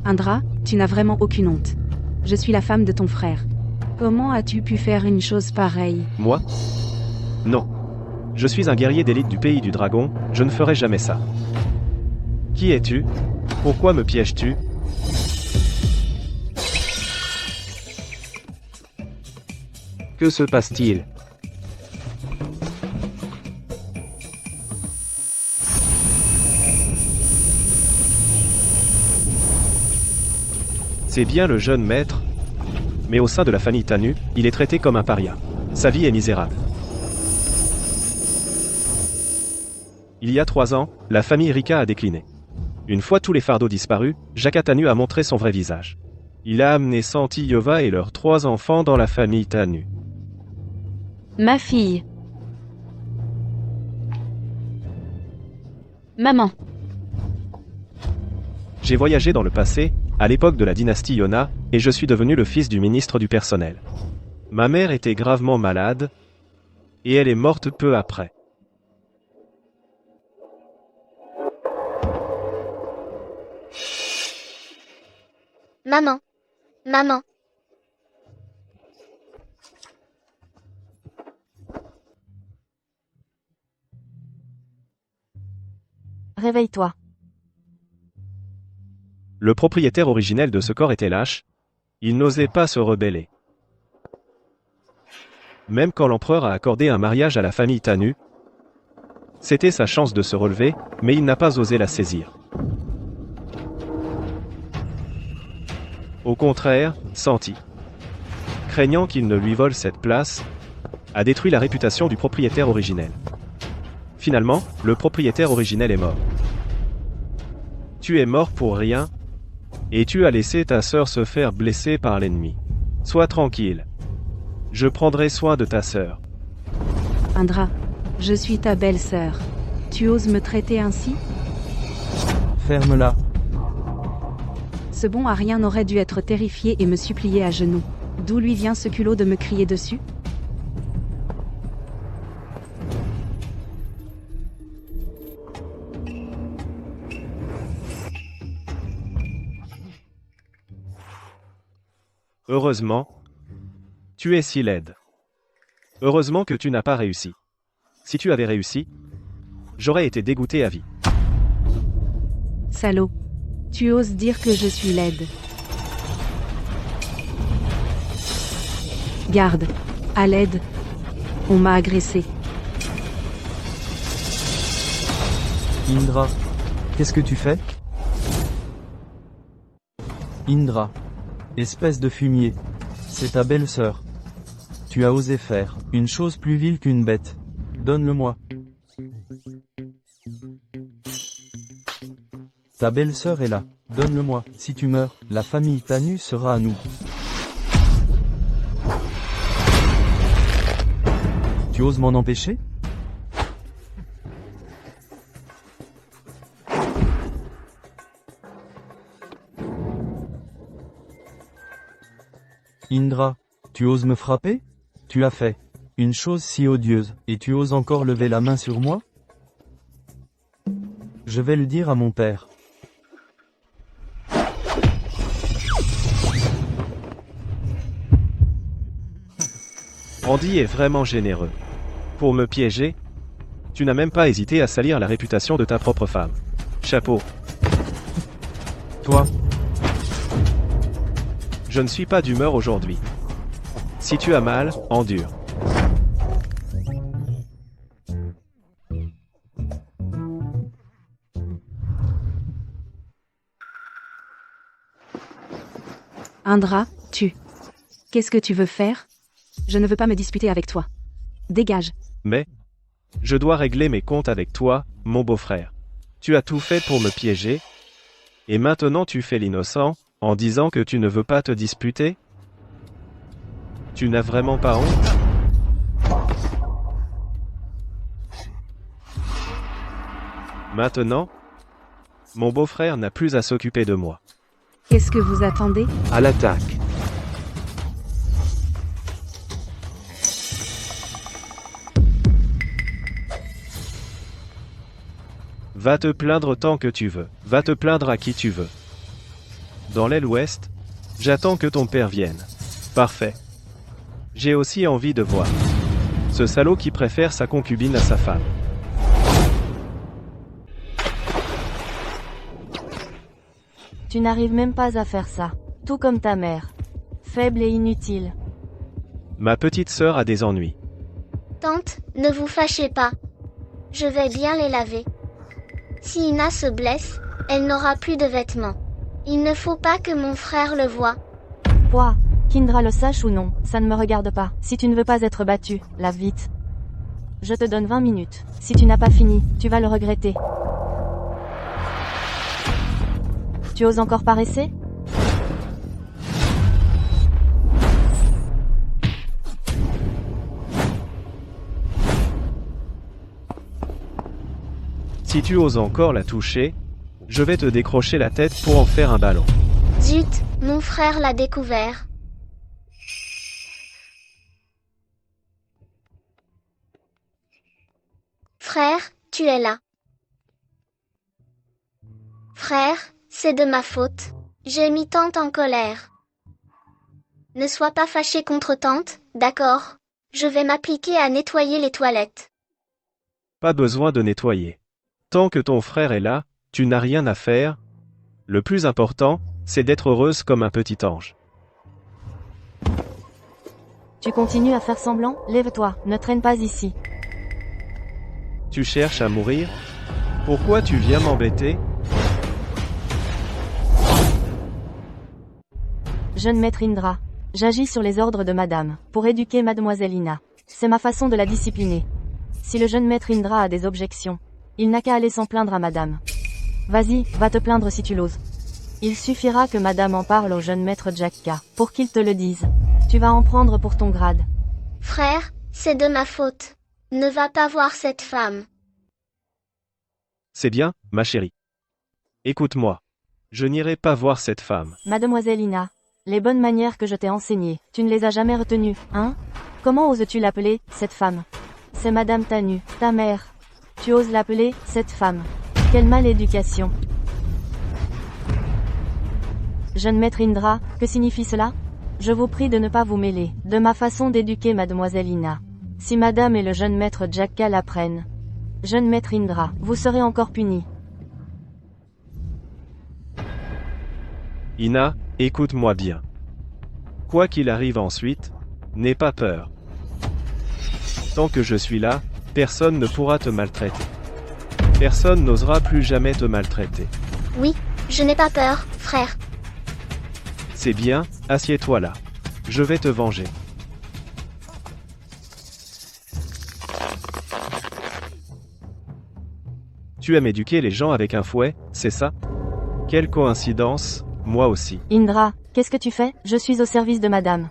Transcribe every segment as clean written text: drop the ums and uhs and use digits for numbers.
Indra, tu n'as vraiment aucune honte. Je suis la femme de ton frère. Comment as-tu pu faire une chose pareille? Moi? Non. Je suis un guerrier d'élite du pays du dragon, je ne ferai jamais ça. Qui es-tu? Pourquoi me pièges-tu? Que se passe-t-il? C'est bien le jeune maître, mais au sein de la famille Tanu, il est traité comme un paria. Sa vie est misérable. Il y a 3 ans, la famille Rika a décliné. Une fois tous les fardeaux disparus, Jaka Tanu a montré son vrai visage. Il a amené Santi Yova et leurs 3 enfants dans la famille Tanu. Ma fille. Maman. J'ai voyagé dans le passé, à l'époque de la dynastie Yona, et je suis devenu le fils du ministre du personnel. Ma mère était gravement malade, et elle est morte peu après. Maman. Maman. Réveille-toi. Le propriétaire originel de ce corps était lâche, il n'osait pas se rebeller. Même quand l'empereur a accordé un mariage à la famille Tanu, c'était sa chance de se relever, mais il n'a pas osé la saisir. Au contraire, Santi, craignant qu'il ne lui vole cette place, a détruit la réputation du propriétaire originel. Finalement, le propriétaire originel est mort. Tu es mort pour rien, et tu as laissé ta sœur se faire blesser par l'ennemi. Sois tranquille. Je prendrai soin de ta sœur. Indra, je suis ta belle-sœur. Tu oses me traiter ainsi? Ferme-la. Ce bon à rien aurait dû être terrifié et me supplier à genoux. D'où lui vient ce culot de me crier dessus? Heureusement, tu es si laide. Heureusement que tu n'as pas réussi. Si tu avais réussi, j'aurais été dégoûté à vie. Salaud. Tu oses dire que je suis laide. Garde. À l'aide. On m'a agressé. Indra. Qu'est-ce que tu fais? Indra. Espèce de fumier. C'est ta belle-sœur. Tu as osé faire une chose plus vile qu'une bête. Donne-le-moi. Ta belle-sœur est là. Donne-le-moi. Si tu meurs, la famille Tanu sera à nous. Tu oses m'en empêcher? Indra, tu oses me frapper? Tu as fait une chose si odieuse, et tu oses encore lever la main sur moi? Je vais le dire à mon père. Andy est vraiment généreux. Pour me piéger, tu n'as même pas hésité à salir la réputation de ta propre femme. Chapeau. Toi, Je ne suis pas d'humeur aujourd'hui. Si tu as mal, endure. Indra, Qu'est-ce que tu veux faire? Je ne veux pas me disputer avec toi. Dégage. Mais, je dois régler mes comptes avec toi, mon beau-frère. Tu as tout fait pour me piéger, et maintenant tu fais l'innocent, en disant que tu ne veux pas te disputer? Tu n'as vraiment pas honte? Maintenant, mon beau-frère n'a plus à s'occuper de moi. Qu'est-ce que vous attendez? À l'attaque. Va te plaindre tant que tu veux. Va te plaindre à qui tu veux. Dans l'aile ouest? J'attends que ton père vienne. Parfait. J'ai aussi envie de voir. Ce salaud qui préfère sa concubine à sa femme. Tu n'arrives même pas à faire ça. Tout comme ta mère. Faible et inutile. Ma petite sœur a des ennuis. Tante, ne vous fâchez pas. Je vais bien les laver. Si Ina se blesse, elle n'aura plus de vêtements. Il ne faut pas que mon frère le voie. Quoi? Qu'Indra le sache ou non, ça ne me regarde pas. Si tu ne veux pas être battu, lave vite. Je te donne 20 minutes. Si tu n'as pas fini, tu vas le regretter. Tu oses encore paresser? Si tu oses encore la toucher, je vais te décrocher la tête pour en faire un ballon. Zut, mon frère l'a découvert. Frère, tu es là. Frère, c'est de ma faute. J'ai mis tante en colère. Ne sois pas fâché contre tante, d'accord? Je vais m'appliquer à nettoyer les toilettes. Pas besoin de nettoyer. Tant que ton frère est là, tu n'as rien à faire. Le plus important, c'est d'être heureuse comme un petit ange. Tu continues à faire semblant? Lève-toi, ne traîne pas ici. Tu cherches à mourir? Pourquoi tu viens m'embêter? Jeune maître Indra. J'agis sur les ordres de madame, pour éduquer mademoiselle Ina. C'est ma façon de la discipliner. Si le jeune maître Indra a des objections, il n'a qu'à aller s'en plaindre à madame. Vas-y, va te plaindre si tu l'oses. Il suffira que madame en parle au jeune maître Jakka, pour qu'il te le dise. Tu vas en prendre pour ton grade. Frère, c'est de ma faute. Ne va pas voir cette femme. C'est bien, ma chérie. Écoute-moi. Je n'irai pas voir cette femme. Mademoiselle Ina, les bonnes manières que je t'ai enseignées, tu ne les as jamais retenues, hein? Comment oses-tu l'appeler, cette femme? C'est madame Tanu, ta mère. Tu oses l'appeler, cette femme. Quelle maléducation. Jeune maître Indra, que signifie cela? Je vous prie de ne pas vous mêler de ma façon d'éduquer mademoiselle Ina. Si madame et le jeune maître Jakka l'apprennent, jeune maître Indra, vous serez encore puni. Ina, écoute-moi bien. Quoi qu'il arrive ensuite, n'aie pas peur. Tant que je suis là, personne ne pourra te maltraiter. Personne n'osera plus jamais te maltraiter. Oui, je n'ai pas peur, frère. C'est bien, assieds-toi là. Je vais te venger. Tu aimes éduquer les gens avec un fouet, c'est ça? Quelle coïncidence, moi aussi. Indra, qu'est-ce que tu fais? Je suis au service de madame.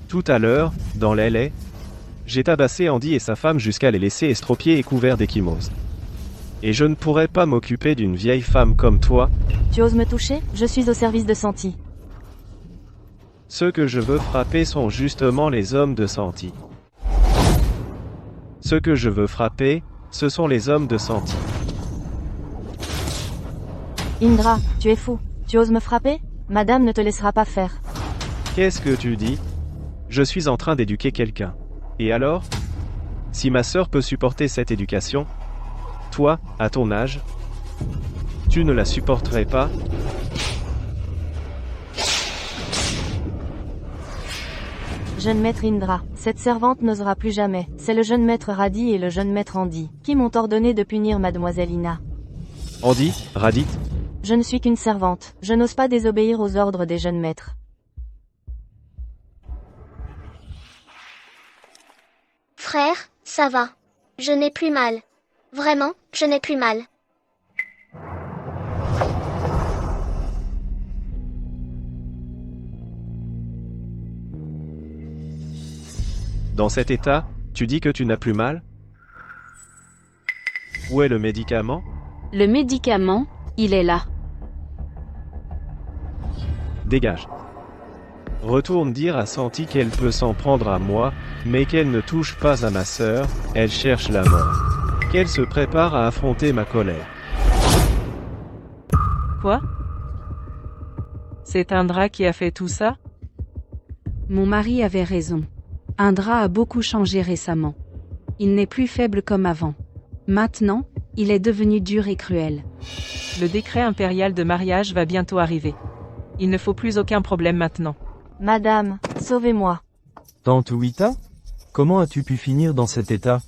Tout à l'heure, dans l'aile, j'ai tabassé Andy et sa femme jusqu'à les laisser estropiés et couverts d'échymoses. Et je ne pourrais pas m'occuper d'une vieille femme comme toi. Tu oses me toucher? Je suis au service de Santi. Ceux que je veux frapper sont justement les hommes de Santi. Ceux que je veux frapper, ce sont les hommes de Santi. Indra, tu es fou. Tu oses me frapper? Madame ne te laissera pas faire. Qu'est-ce que tu dis? Je suis en train d'éduquer quelqu'un. Et alors? Si ma sœur peut supporter cette éducation, toi, à ton âge, tu ne la supporterais pas? Jeune maître Indra, cette servante n'osera plus jamais. C'est le jeune maître Radhi et le jeune maître Andy, qui m'ont ordonné de punir mademoiselle Ina. Andy, Radit, Je ne suis qu'une servante, je n'ose pas désobéir aux ordres des jeunes maîtres. Frère, ça va. Je n'ai plus mal. Vraiment, je n'ai plus mal. dans cet état, tu dis que tu n'as plus mal? Où est le médicament? Le médicament, il est là. Dégage. Retourne dire à Santi qu'elle peut s'en prendre à moi, mais qu'elle ne touche pas à ma sœur, elle cherche la mort. Qu'elle se prépare à affronter ma colère. Quoi? C'est Indra qui a fait tout ça? Mon mari avait raison. Indra a beaucoup changé récemment. Il n'est plus faible comme avant. Maintenant, il est devenu dur et cruel. Le décret impérial de mariage va bientôt arriver. Il ne faut plus aucun problème maintenant. Madame, sauvez-moi. Tante Wita? Comment as-tu pu finir dans cet état?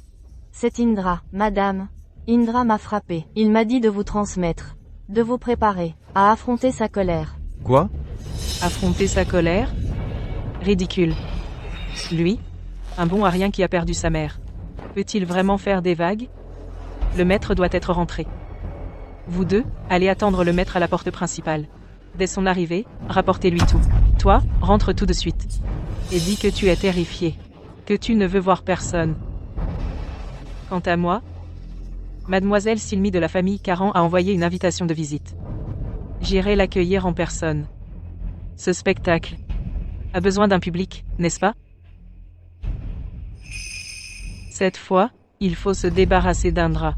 C'est Indra, madame. Indra m'a frappé. Il m'a dit de vous transmettre. De vous préparer à affronter sa colère. Quoi? Affronter sa colère? Ridicule. Lui, un bon à rien qui a perdu sa mère. Peut-il vraiment faire des vagues? Le maître doit être rentré. Vous deux, allez attendre le maître à la porte principale. Dès son arrivée, rapportez-lui tout. Toi, rentre tout de suite. Et dis que tu es terrifié. Que tu ne veux voir personne. Quant à moi, Mademoiselle Silmi de la famille Caran a envoyé une invitation de visite. J'irai l'accueillir en personne. Ce spectacle a besoin d'un public, n'est-ce pas? Cette fois, il faut se débarrasser d'Indra.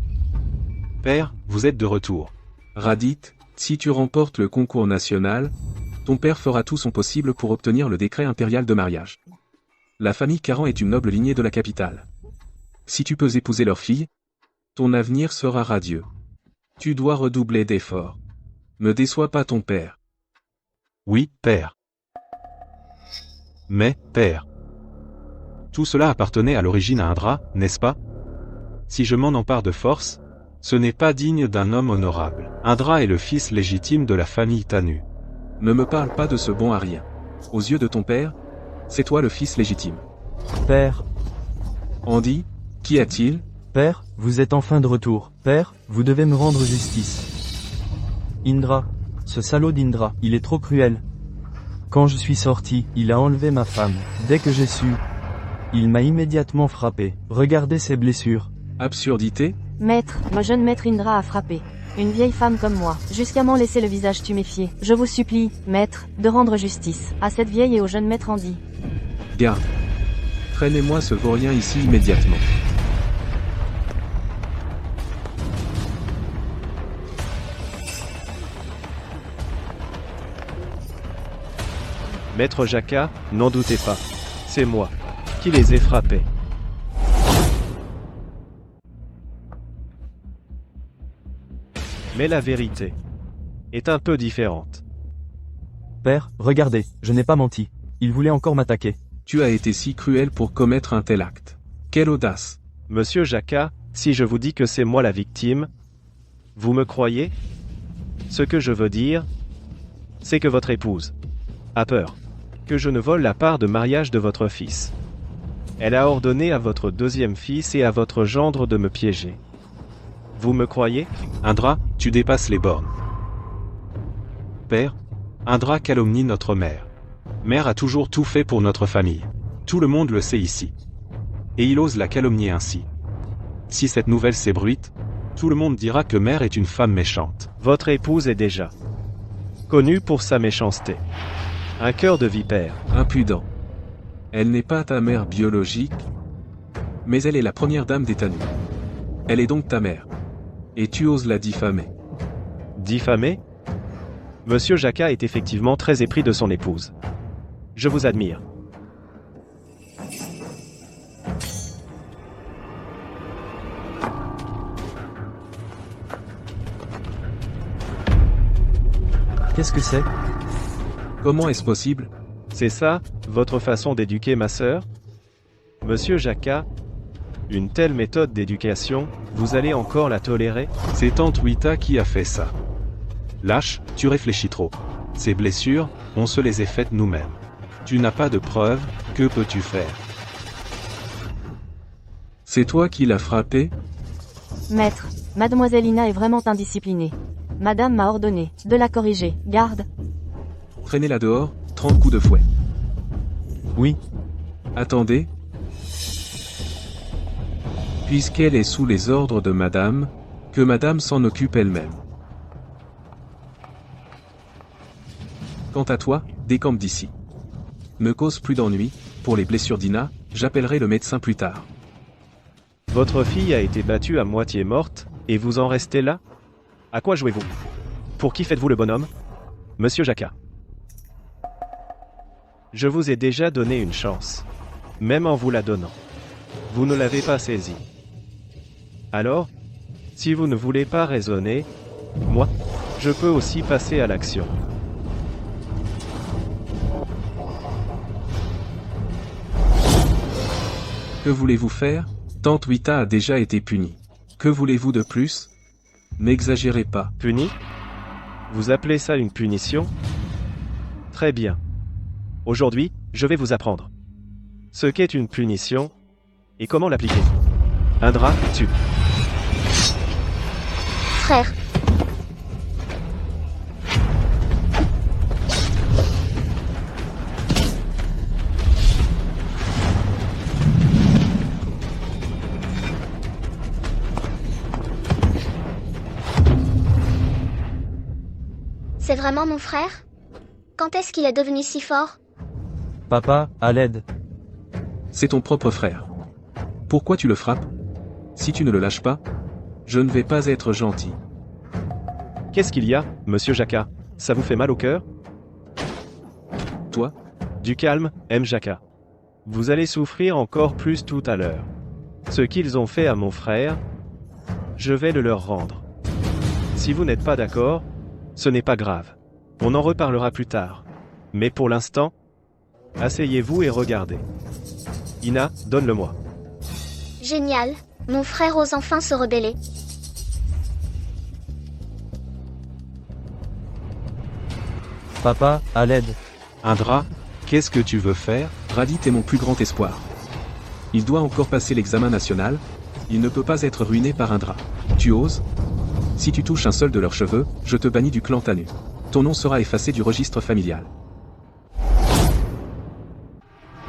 Père, vous êtes de retour. Radit, si tu remportes le concours national, ton père fera tout son possible pour obtenir le décret impérial de mariage. La famille Caran est une noble lignée de la capitale. Si tu peux épouser leur fille, ton avenir sera radieux. Tu dois redoubler d'efforts. Ne déçois pas ton père. Oui, père. Mais, père. Tout cela appartenait à l'origine à Indra, n'est-ce pas? Si je m'en empare de force, ce n'est pas digne d'un homme honorable. Indra est le fils légitime de la famille Tanu. Ne me parle pas de ce bon à rien. Aux yeux de ton père, c'est toi le fils légitime. Père, Andy, qu'y a-t-il? père, vous êtes enfin de retour. Père, vous devez me rendre justice. Indra, ce salaud d'Indra, il est trop cruel. Quand je suis sorti, il a enlevé ma femme. Dès que j'ai su, il m'a immédiatement frappé. Regardez ses blessures. Absurdité? Maître, le jeune maître Indra a frappé. Une vieille femme comme moi, jusqu'à m'en laisser le visage tuméfié. Je vous supplie, maître, de rendre justice à cette vieille et au jeune maître Andy. Garde. Traînez-moi ce vaurien ici immédiatement. Maître Jaka, n'en doutez pas. C'est moi qui les ai frappés. Mais la vérité est un peu différente. Père, regardez, je n'ai pas menti. Il voulait encore m'attaquer. Tu as été si cruel pour commettre un tel acte. Quelle audace! Monsieur Jaka, si je vous dis que c'est moi la victime, vous me croyez? Ce que je veux dire, c'est que votre épouse a peur que je ne vole la part de mariage de votre fils. Elle a ordonné à votre deuxième fils et à votre gendre de me piéger. Vous me croyez? Indra, tu dépasses les bornes. Père, Indra calomnie notre mère. Mère a toujours tout fait pour notre famille. Tout le monde le sait ici. Et il ose la calomnier ainsi. Si cette nouvelle s'ébruite, tout le monde dira que mère est une femme méchante. Votre épouse est déjà connue pour sa méchanceté. Un cœur de vipère. Impudent. Elle n'est pas ta mère biologique, mais elle est la première dame des Tanu. Elle est donc ta mère. Et tu oses la diffamer. Diffamé? Monsieur Jaka est effectivement très épris de son épouse. Je vous admire. Qu'est-ce que c'est? Comment est-ce possible? C'est ça, votre façon d'éduquer ma sœur? Monsieur Jaka, une telle méthode d'éducation, vous allez encore la tolérer? C'est tante Wita qui a fait ça. Lâche, tu réfléchis trop. Ces blessures, on se les est faites nous-mêmes. Tu n'as pas de preuves, que peux-tu faire? C'est toi qui l'as frappé? Maître, Mademoiselle Ina est vraiment indisciplinée. Madame m'a ordonné de la corriger. Garde. Traînez-la dehors, 30 coups de fouet. Oui, Attendez. Puisqu'elle est sous les ordres de madame, que madame s'en occupe elle-même. Quant à toi, décampe d'ici. Ne cause plus d'ennui, pour les blessures d'Ina, j'appellerai le médecin plus tard. Votre fille a été battue à moitié morte, et vous en restez là? À quoi jouez-vous? Pour qui faites-vous le bonhomme? Monsieur Jacquat. Je vous ai déjà donné une chance. Même en vous la donnant. Vous ne l'avez pas saisie. Alors, si vous ne voulez pas raisonner, moi, je peux aussi passer à l'action. Que voulez-vous faire? Tante Wita a déjà été punie. Que voulez-vous de plus? N'exagérez pas. Puni? Vous appelez ça une punition? Très bien. Aujourd'hui, je vais vous apprendre ce qu'est une punition et comment l'appliquer. Indra, tue. Frère, c'est vraiment mon frère? Quand est-ce qu'il est devenu si fort? Papa, à l'aide. C'est ton propre frère. Pourquoi tu le frappes? Si tu ne le lâches pas, je ne vais pas être gentil. Qu'est-ce qu'il y a, monsieur Jacquat? Ça vous fait mal au cœur? Toi? Du calme, M. Jacquat. Vous allez souffrir encore plus tout à l'heure. Ce qu'ils ont fait à mon frère, je vais le leur rendre. Si vous n'êtes pas d'accord, ce n'est pas grave. On en reparlera plus tard. Mais pour l'instant, asseyez-vous et regardez. Ina, donne-le-moi. Génial, mon frère ose enfin se rebeller. Papa, à l'aide. Indra, qu'est-ce que tu veux faire? Radit est mon plus grand espoir. Il doit encore passer l'examen national. Il ne peut pas être ruiné par Indra. Tu oses? Si tu touches un seul de leurs cheveux, je te bannis du clan Tanu. Ton nom sera effacé du registre familial.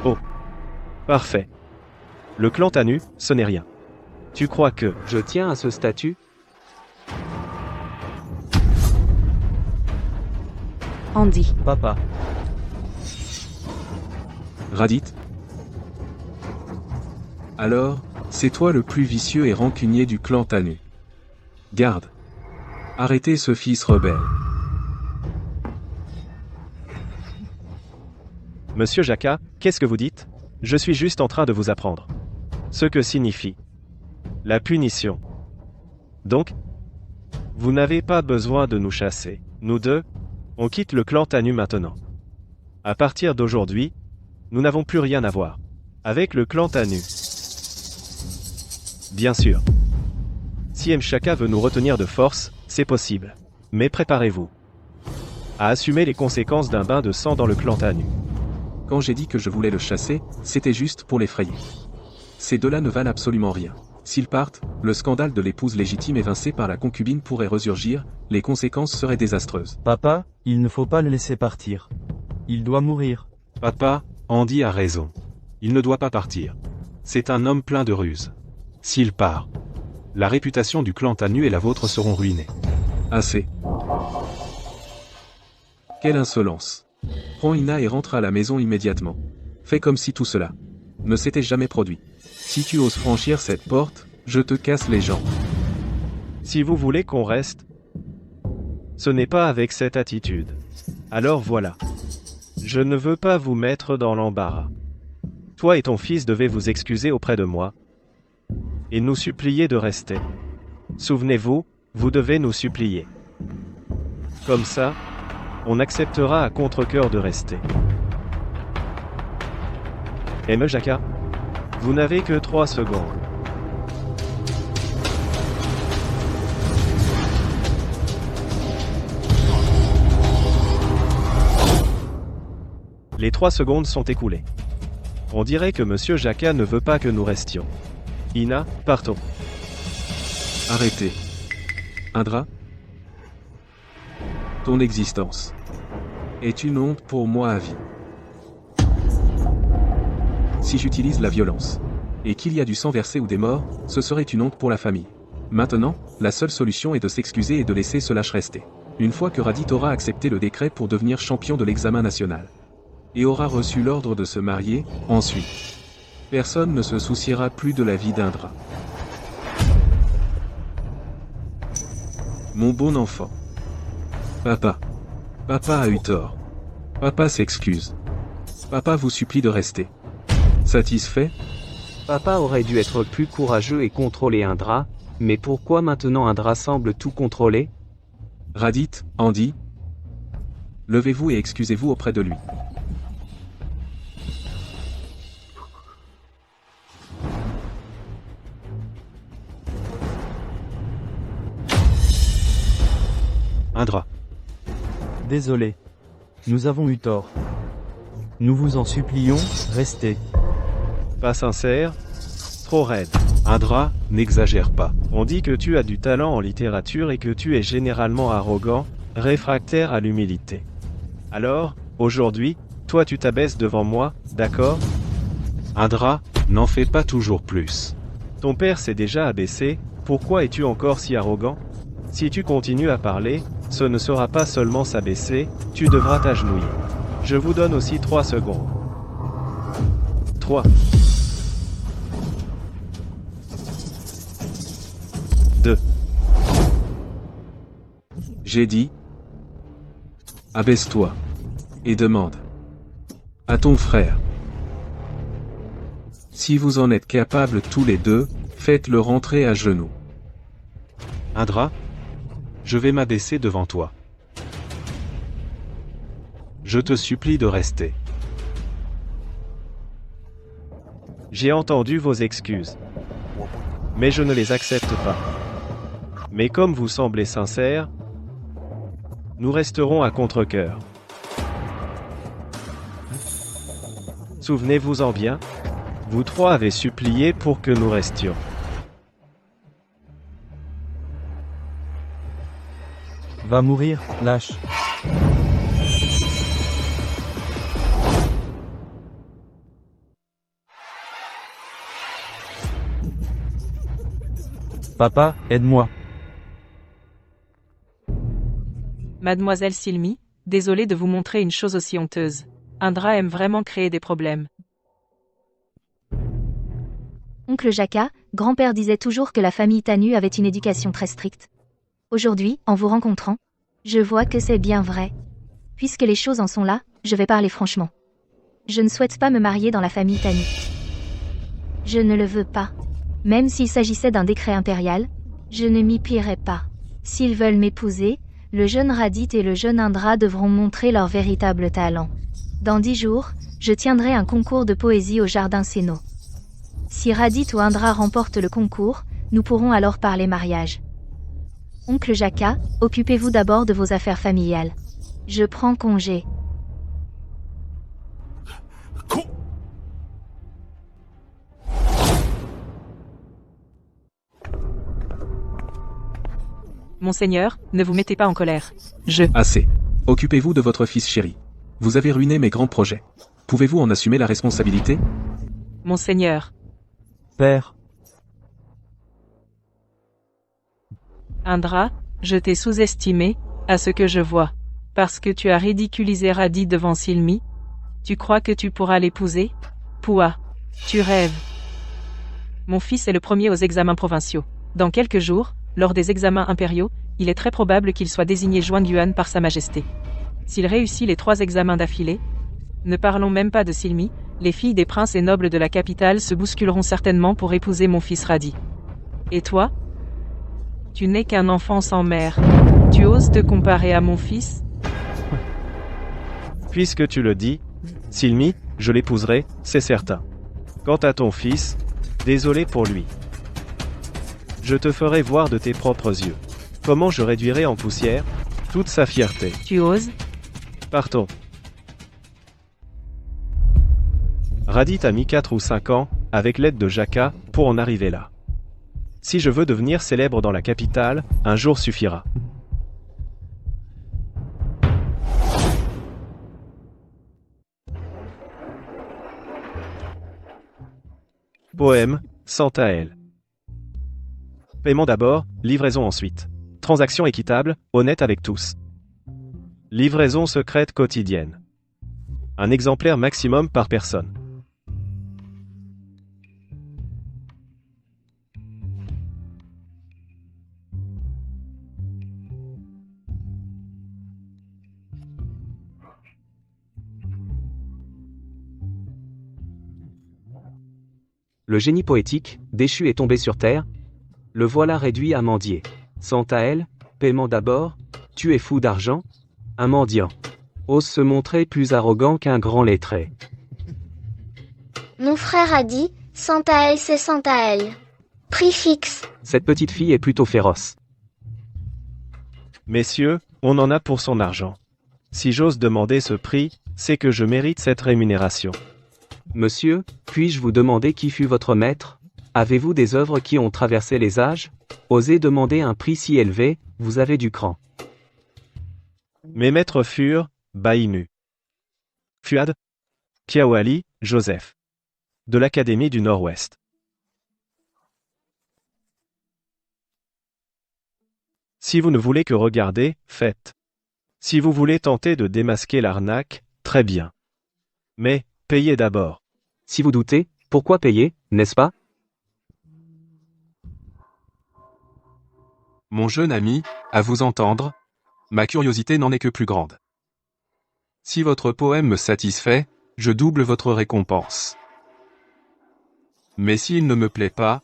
Oh. Parfait. Le clan Tanu, ce n'est rien. Tu crois que je tiens à ce statut? Andy. Papa. Radit? Alors, c'est toi le plus vicieux et rancunier du clan Tanu. Garde. Arrêtez ce fils rebelle. Monsieur Jacquat, qu'est-ce que vous dites? Je suis juste en train de vous apprendre ce que signifie la punition. Donc, vous n'avez pas besoin de nous chasser. Nous deux, on quitte le clan Tanu maintenant. À partir d'aujourd'hui, nous n'avons plus rien à voir avec le clan Tanu. Bien sûr. Si M. Jacquat veut nous retenir de force, c'est possible. Mais préparez-vous à assumer les conséquences d'un bain de sang dans le clan Tanu. Quand j'ai dit que je voulais le chasser, c'était juste pour l'effrayer. Ces deux-là ne valent absolument rien. S'ils partent, le scandale de l'épouse légitime évincée par la concubine pourrait resurgir, les conséquences seraient désastreuses. Papa, il ne faut pas le laisser partir. Il doit mourir. Papa, Andy a raison. Il ne doit pas partir. C'est un homme plein de ruses. S'il part, la réputation du clan Tanu et la vôtre seront ruinées. Assez. Quelle insolence. Prends Ina et rentre à la maison immédiatement. Fais comme si tout cela ne s'était jamais produit. Si tu oses franchir cette porte, je te casse les jambes. Si vous voulez qu'on reste, ce n'est pas avec cette attitude. Alors voilà. Je ne veux pas vous mettre dans l'embarras. Toi et ton fils devez vous excuser auprès de moi et nous supplier de rester. Souvenez-vous, vous devez nous supplier. Comme ça, on acceptera à contre-cœur de rester. M. Jacquat, vous n'avez que 3 secondes. Les 3 secondes sont écoulées. On dirait que Monsieur Jacquat ne veut pas que nous restions. Ina, partons. Arrêtez. Indra? Ton existence est une honte pour moi à vie. Si j'utilise la violence, et qu'il y a du sang versé ou des morts, ce serait une honte pour la famille. Maintenant, la seule solution est de s'excuser et de laisser ce lâche rester. Une fois que Radit aura accepté le décret pour devenir champion de l'examen national, et aura reçu l'ordre de se marier, ensuite, personne ne se souciera plus de la vie d'Indra. Mon bon enfant. Papa. Papa a eu tort. Papa s'excuse. Papa vous supplie de rester. Satisfait? Papa aurait dû être plus courageux et contrôler Indra, mais pourquoi maintenant Indra semble tout contrôler? Radit, Andy. Levez-vous et excusez-vous auprès de lui. Indra. Désolé. Nous avons eu tort. Nous vous en supplions, restez. Pas sincère? Trop raide. Indra, n'exagère pas. On dit que tu as du talent en littérature et que tu es généralement arrogant, réfractaire à l'humilité. Alors, aujourd'hui, toi tu t'abaisses devant moi, d'accord? Indra, n'en fais pas toujours plus. Ton père s'est déjà abaissé, pourquoi es-tu encore si arrogant? Si tu continues à parler, ce ne sera pas seulement s'abaisser, tu devras t'agenouiller. Je vous donne aussi 3 secondes. 3. 2. J'ai dit. Abaisse-toi. Et demande. À ton frère. Si vous en êtes capables tous les deux, faites-le rentrer à genoux. Indra, je vais m'abaisser devant toi. Je te supplie de rester. J'ai entendu vos excuses. Mais je ne les accepte pas. Mais comme vous semblez sincère, nous resterons à contre-cœur. Souvenez-vous-en bien, vous trois avez supplié pour que nous restions. Va mourir, lâche. Papa, aide-moi. Mademoiselle Silmi, désolée de vous montrer une chose aussi honteuse. Indra aime vraiment créer des problèmes. Oncle Jaka, grand-père disait toujours que la famille Tanu avait une éducation très stricte. Aujourd'hui, en vous rencontrant, je vois que c'est bien vrai. Puisque les choses en sont là, je vais parler franchement. Je ne souhaite pas me marier dans la famille Tanu. Je ne le veux pas. Même s'il s'agissait d'un décret impérial, je ne m'y plierai pas. S'ils veulent m'épouser, le jeune Radit et le jeune Indra devront montrer leur véritable talent. Dans 10 jours, je tiendrai un concours de poésie au jardin Séno. Si Radit ou Indra remportent le concours, nous pourrons alors parler mariage. Oncle Jaka, occupez-vous d'abord de vos affaires familiales. Je prends congé. Monseigneur, ne vous mettez pas en colère. Assez. Occupez-vous de votre fils chéri. Vous avez ruiné mes grands projets. Pouvez-vous en assumer la responsabilité? Monseigneur. Père. Indra, je t'ai sous-estimé, à ce que je vois. Parce que tu as ridiculisé Radit devant Silmi? Tu crois que tu pourras l'épouser? Poua. Tu rêves. Mon fils est le premier aux examens provinciaux. Dans quelques jours, lors des examens impériaux, il est très probable qu'il soit désigné Zhuangyuan par Sa Majesté. S'il réussit les 3 examens d'affilée, ne parlons même pas de Silmi, les filles des princes et nobles de la capitale se bousculeront certainement pour épouser mon fils Radit. Et toi? Tu n'es qu'un enfant sans mère. Tu oses te comparer à mon fils? Puisque tu le dis, Silmi, je l'épouserai, c'est certain. Quant à ton fils, désolé pour lui. Je te ferai voir de tes propres yeux. Comment je réduirai en poussière toute sa fierté. Tu oses? Partons. Radit a mis 4 ou 5 ans, avec l'aide de Jaka, pour en arriver là. Si je veux devenir célèbre dans la capitale, un jour suffira. Poème, Santael. Paiement d'abord, livraison ensuite. Transaction équitable, honnête avec tous. Livraison secrète quotidienne. Un exemplaire maximum par personne. Le génie poétique, déchu est tombé sur terre. Le voilà réduit à mendier. Santa elle, paiement d'abord. Tu es fou d'argent? Un mendiant ose se montrer plus arrogant qu'un grand lettré. Mon frère a dit, Santa elle c'est Santa elle. Prix fixe. Cette petite fille est plutôt féroce. Messieurs, on en a pour son argent. Si j'ose demander ce prix, c'est que je mérite cette rémunération. Monsieur, puis-je vous demander qui fut votre maître? Avez-vous des œuvres qui ont traversé les âges? Osez demander un prix si élevé, vous avez du cran. Mes maîtres furent, Baïnu, Fuad, Kiawali, Joseph. De l'Académie du Nord-Ouest. Si vous ne voulez que regarder, faites. Si vous voulez tenter de démasquer l'arnaque, très bien. Mais, payez d'abord. Si vous doutez, pourquoi payer, n'est-ce pas? Mon jeune ami, à vous entendre, ma curiosité n'en est que plus grande. Si votre poème me satisfait, je double votre récompense. Mais s'il ne me plaît pas,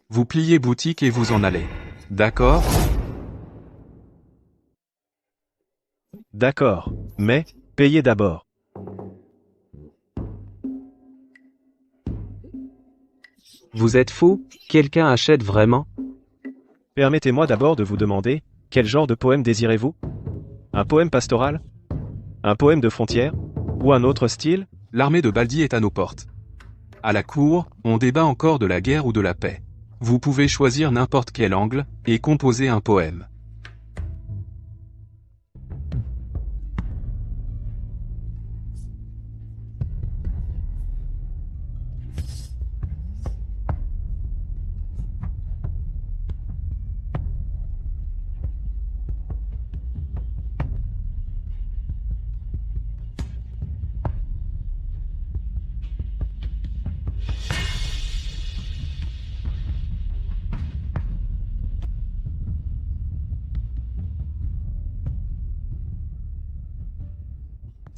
vous pliez boutique et vous en allez. D'accord? D'accord, mais, payez d'abord. Vous êtes fou? Quelqu'un achète vraiment? Permettez-moi d'abord de vous demander, quel genre de poème désirez-vous? Un poème pastoral? Un poème de frontière? Ou un autre style? L'armée de Baldi est à nos portes. À la cour, on débat encore de la guerre ou de la paix. Vous pouvez choisir n'importe quel angle, et composer un poème.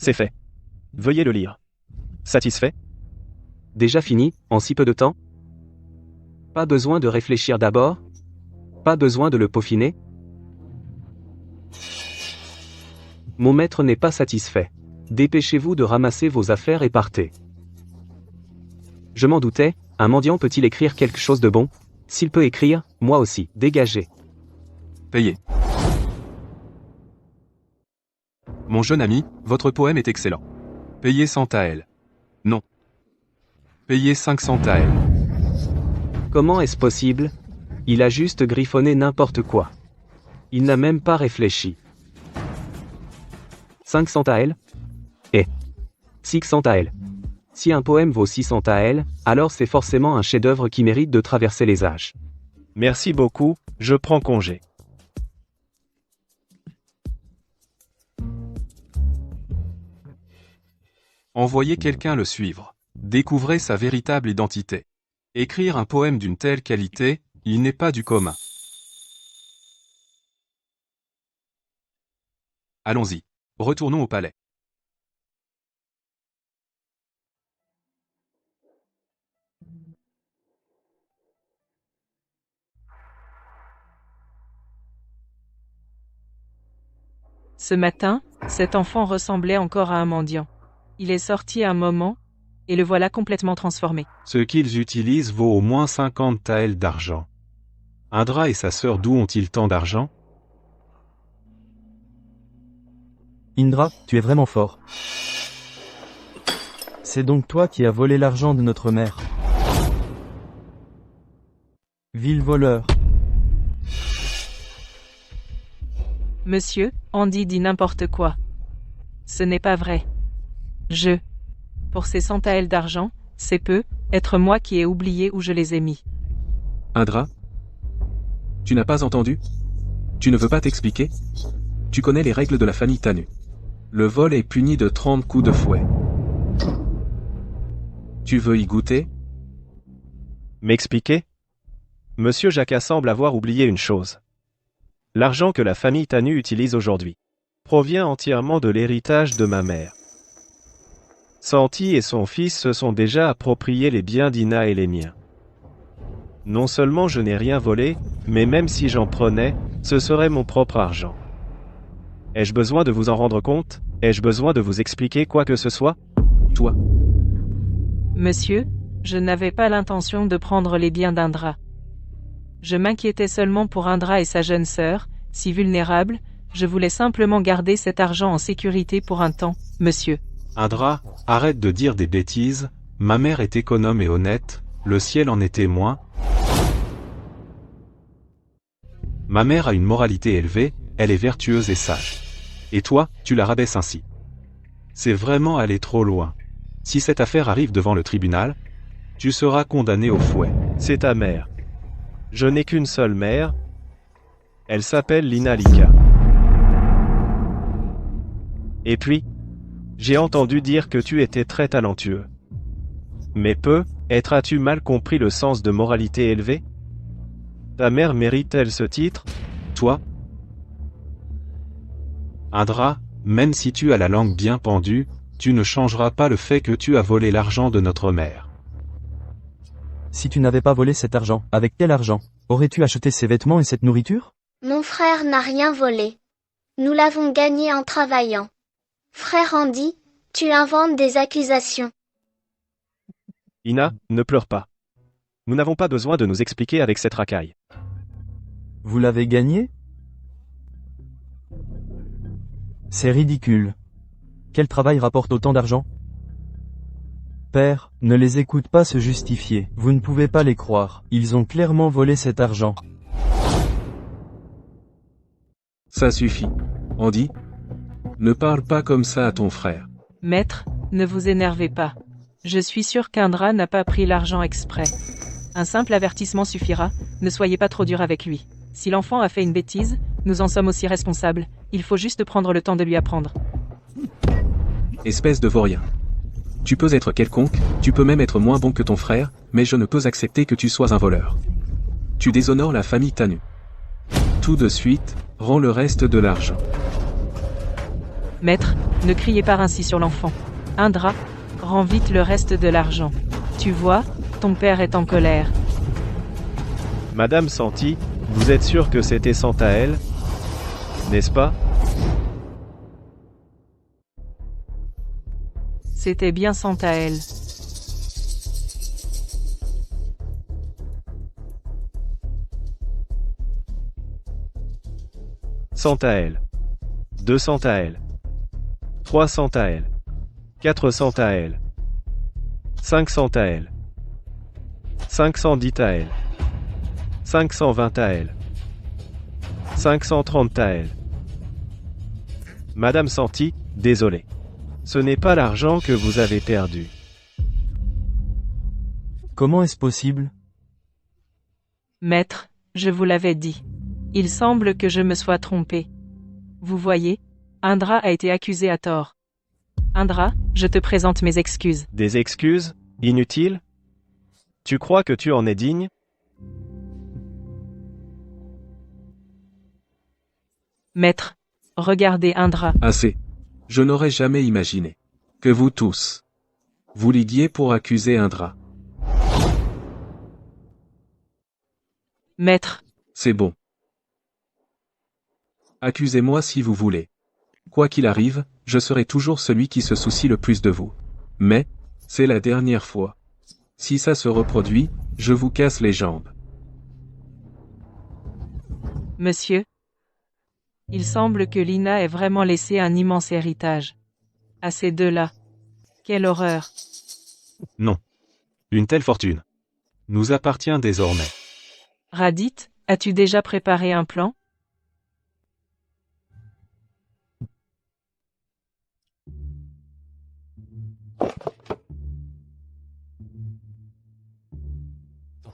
C'est fait. Veuillez le lire. Satisfait? Déjà fini, en si peu de temps? Pas besoin de réfléchir d'abord? Pas besoin de le peaufiner? Mon maître n'est pas satisfait. Dépêchez-vous de ramasser vos affaires et partez. Je m'en doutais, un mendiant peut-il écrire quelque chose de bon? S'il peut écrire, moi aussi, dégagez. Payez. Mon jeune ami, votre poème est excellent. Payez 100 taëls. Non. Payez 500 taëls. Comment est-ce possible? Il a juste griffonné n'importe quoi. Il n'a même pas réfléchi. 500 taëls? Eh. 600 taëls. Si un poème vaut 600 taëls, alors c'est forcément un chef-d'œuvre qui mérite de traverser les âges. Merci beaucoup, je prends congé. Envoyez quelqu'un le suivre. Découvrez sa véritable identité. Écrire un poème d'une telle qualité, il n'est pas du commun. Allons-y. Retournons au palais. Ce matin, cet enfant ressemblait encore à un mendiant. Il est sorti un moment, et le voilà complètement transformé. Ce qu'ils utilisent vaut au moins 50 taëls d'argent. Indra et sa sœur d'où ont-ils tant d'argent? Indra, tu es vraiment fort. C'est donc toi qui as volé l'argent de notre mère. Vil voleur. Monsieur, Andy dit n'importe quoi. Ce n'est pas vrai. Pour ces 100 taëls d'argent, c'est peu, être moi qui ai oublié où je les ai mis. Indra? Tu n'as pas entendu? Tu ne veux pas t'expliquer? Tu connais les règles de la famille Tanu. Le vol est puni de 30 coups de fouet. Tu veux y goûter? M'expliquer? Monsieur Jacques semble avoir oublié une chose. L'argent que la famille Tanu utilise aujourd'hui provient entièrement de l'héritage de ma mère. Santi et son fils se sont déjà appropriés les biens d'Ina et les miens. Non seulement je n'ai rien volé, mais même si j'en prenais, ce serait mon propre argent. Ai-je besoin de vous en rendre compte? Ai-je besoin de vous expliquer quoi que ce soit? Toi, Monsieur, je n'avais pas l'intention de prendre les biens d'Indra. Je m'inquiétais seulement pour Indra et sa jeune sœur, si vulnérables, je voulais simplement garder cet argent en sécurité pour un temps, monsieur. Indra, arrête de dire des bêtises, ma mère est économe et honnête, le ciel en est témoin. Ma mère a une moralité élevée, elle est vertueuse et sage. Et toi, tu la rabaisses ainsi. C'est vraiment aller trop loin. Si cette affaire arrive devant le tribunal, tu seras condamné au fouet. C'est ta mère. Je n'ai qu'une seule mère. Elle s'appelle Lina Lika. Et puis, j'ai entendu dire que tu étais très talentueux. Mais as-tu mal compris le sens de moralité élevée? Ta mère mérite-t-elle ce titre? Toi, Indra, même si tu as la langue bien pendue, tu ne changeras pas le fait que tu as volé l'argent de notre mère. Si tu n'avais pas volé cet argent, avec quel argent aurais-tu acheté ces vêtements et cette nourriture? Mon frère n'a rien volé. Nous l'avons gagné en travaillant. Frère Andy, tu inventes des accusations. Ina, ne pleure pas. Nous n'avons pas besoin de nous expliquer avec cette racaille. Vous l'avez gagné? C'est ridicule. Quel travail rapporte autant d'argent? Père, ne les écoute pas se justifier, vous ne pouvez pas les croire, ils ont clairement volé cet argent. ça suffit. Andy, ne parle pas comme ça à ton frère. Maître, ne vous énervez pas. Je suis sûr qu'Indra n'a pas pris l'argent exprès. Un simple avertissement suffira, ne soyez pas trop dur avec lui. Si l'enfant a fait une bêtise, nous en sommes aussi responsables, il faut juste prendre le temps de lui apprendre. Espèce de vaurien. Tu peux être quelconque, tu peux même être moins bon que ton frère, mais je ne peux accepter que tu sois un voleur. Tu déshonores la famille Tanu. Tout de suite, rends le reste de l'argent. Maître, ne criez pas ainsi sur l'enfant. Indra, rends vite le reste de l'argent. Tu vois, ton père est en colère. Madame Santi, vous êtes sûre que c'était Santaël, n'est-ce pas? C'était bien Santaël. Santaël. 2 Santaël. 3 Santaël. 4 Santaël. 5 Santaël. 510 Taël. 520 Taël. 530 Taël. Madame Santi, désolé. Ce n'est pas l'argent que vous avez perdu. Comment est-ce possible? Maître, je vous l'avais dit. Il semble que je me sois trompé. Vous voyez, Indra a été accusé à tort. Indra, je te présente mes excuses. Des excuses? Inutiles? Tu crois que tu en es digne? Maître, regardez Indra. Assez. Je n'aurais jamais imaginé que vous tous vous liguiez pour accuser Indra. Maître, C'est bon. Accusez-moi si vous voulez. Quoi qu'il arrive, je serai toujours celui qui se soucie le plus de vous. Mais, c'est la dernière fois. Si ça se reproduit, je vous casse les jambes. monsieur. Il semble que Lina ait vraiment laissé un immense héritage. À ces deux-là. Quelle horreur. Non. Une telle fortune nous appartient désormais. Radit, as-tu déjà préparé un plan?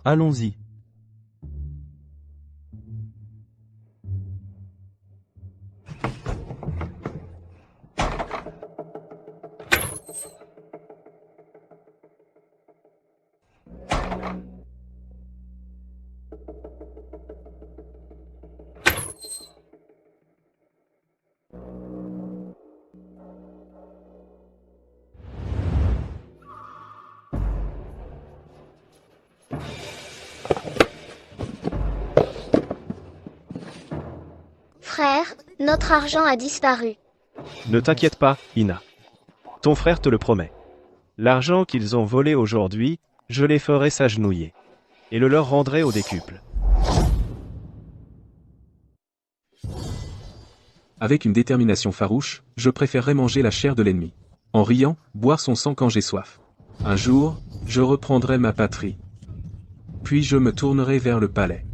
Allons-y. Notre argent a disparu. Ne t'inquiète pas, Ina. Ton frère te le promet. L'argent qu'ils ont volé aujourd'hui, je les ferai s'agenouiller. Et le leur rendrai au décuple. Avec une détermination farouche, je préférerais manger la chair de l'ennemi. En riant, boire son sang quand j'ai soif. Un jour, je reprendrai ma patrie. Puis je me tournerai vers le palais.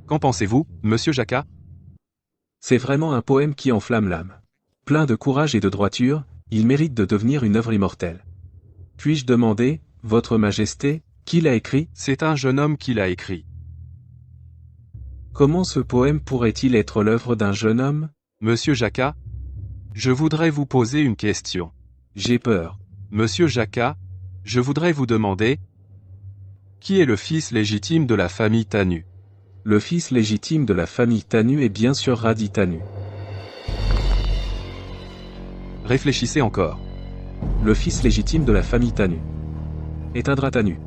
Qu'en pensez-vous, monsieur Jacquat? C'est vraiment un poème qui enflamme l'âme. Plein de courage et de droiture, il mérite de devenir une œuvre immortelle. Puis-je demander, Votre Majesté, qui l'a écrit? C'est un jeune homme qui l'a écrit. Comment ce poème pourrait-il être l'œuvre d'un jeune homme? Monsieur Jacquat, je voudrais vous poser une question. J'ai peur. Monsieur Jacquat, je voudrais vous demander, qui est le fils légitime de la famille Tanu? Le fils légitime de la famille Tanu est bien sûr Radi Tanu. Réfléchissez encore. Le fils légitime de la famille Tanu est Indra Tanu.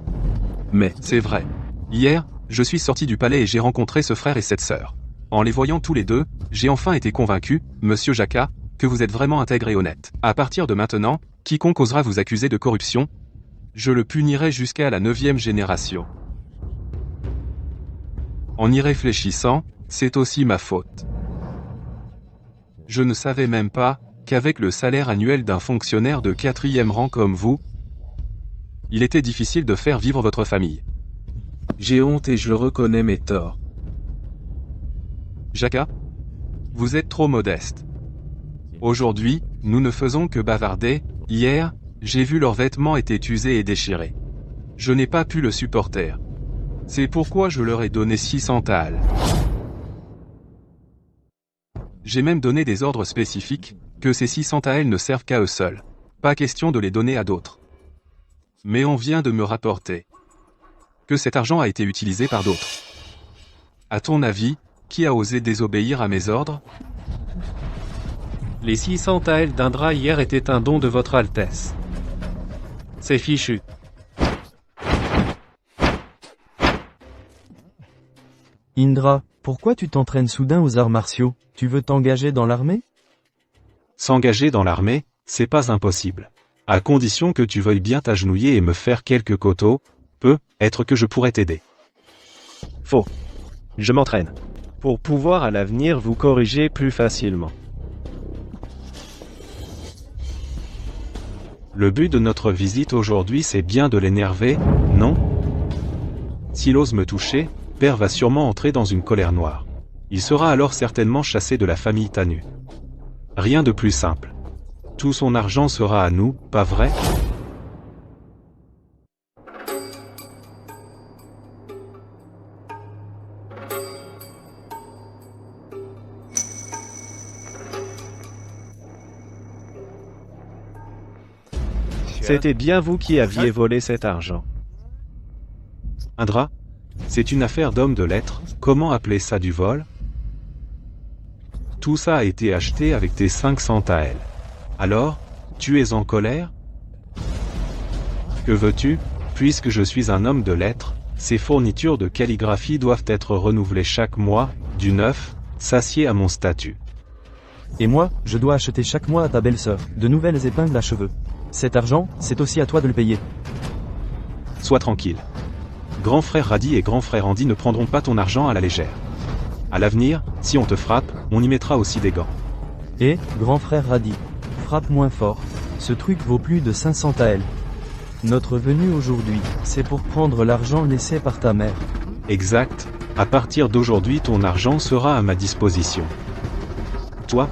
Mais, c'est vrai. Hier, je suis sorti du palais et j'ai rencontré ce frère et cette sœur. En les voyant tous les deux, j'ai enfin été convaincu, monsieur Jacquat, que vous êtes vraiment intègre et honnête. À partir de maintenant, quiconque osera vous accuser de corruption, je le punirai jusqu'à la 9e génération. En y réfléchissant, c'est aussi ma faute. Je ne savais même pas qu'avec le salaire annuel d'un fonctionnaire de 4e rang comme vous, il était difficile de faire vivre votre famille. J'ai honte et je reconnais mes torts. Jacquat, vous êtes trop modeste. Aujourd'hui, nous ne faisons que bavarder. Hier, j'ai vu leurs vêtements étaient usés et déchirés. Je n'ai pas pu le supporter. C'est pourquoi je leur ai donné 600 thalles. J'ai même donné des ordres spécifiques, que ces 600 thalles ne servent qu'à eux seuls. Pas question de les donner à d'autres. Mais on vient de me rapporter que cet argent a été utilisé par d'autres. À ton avis, qui a osé désobéir à mes ordres? Les 600 thalles d'Indra hier étaient un don de votre Altesse. C'est fichu. Indra, pourquoi tu t'entraînes soudain aux arts martiaux? Tu veux t'engager dans l'armée? S'engager dans l'armée, c'est pas impossible. À condition que tu veuilles bien t'agenouiller et me faire quelques coteaux, peut-être que je pourrais t'aider. Faux. Je m'entraîne. Pour pouvoir à l'avenir vous corriger plus facilement. Le but de notre visite aujourd'hui c'est bien de l'énerver, non? S'il ose me toucher, Père va sûrement entrer dans une colère noire. Il sera alors certainement chassé de la famille Tanu. Rien de plus simple. Tout son argent sera à nous, pas vrai? C'était bien vous qui aviez volé cet argent. Indra, c'est une affaire d'homme de lettres, comment appeler ça du vol? Tout ça a été acheté avec tes 500 thalles. Alors, tu es en colère? Que veux-tu? Puisque je suis un homme de lettres, ces fournitures de calligraphie doivent être renouvelées chaque mois, du neuf, s'assied à mon statut. Et moi, je dois acheter chaque mois à ta belle-sœur de nouvelles épingles à cheveux. Cet argent, c'est aussi à toi de le payer. Sois tranquille. Grand frère Radi et grand frère Andy ne prendront pas ton argent à la légère. À l'avenir, si on te frappe, on y mettra aussi des gants. Et, grand frère Radi, frappe moins fort. Ce truc vaut plus de 500 thalles. Notre venue aujourd'hui, c'est pour prendre l'argent laissé par ta mère. Exact. À partir d'aujourd'hui ton argent sera à ma disposition. Toi,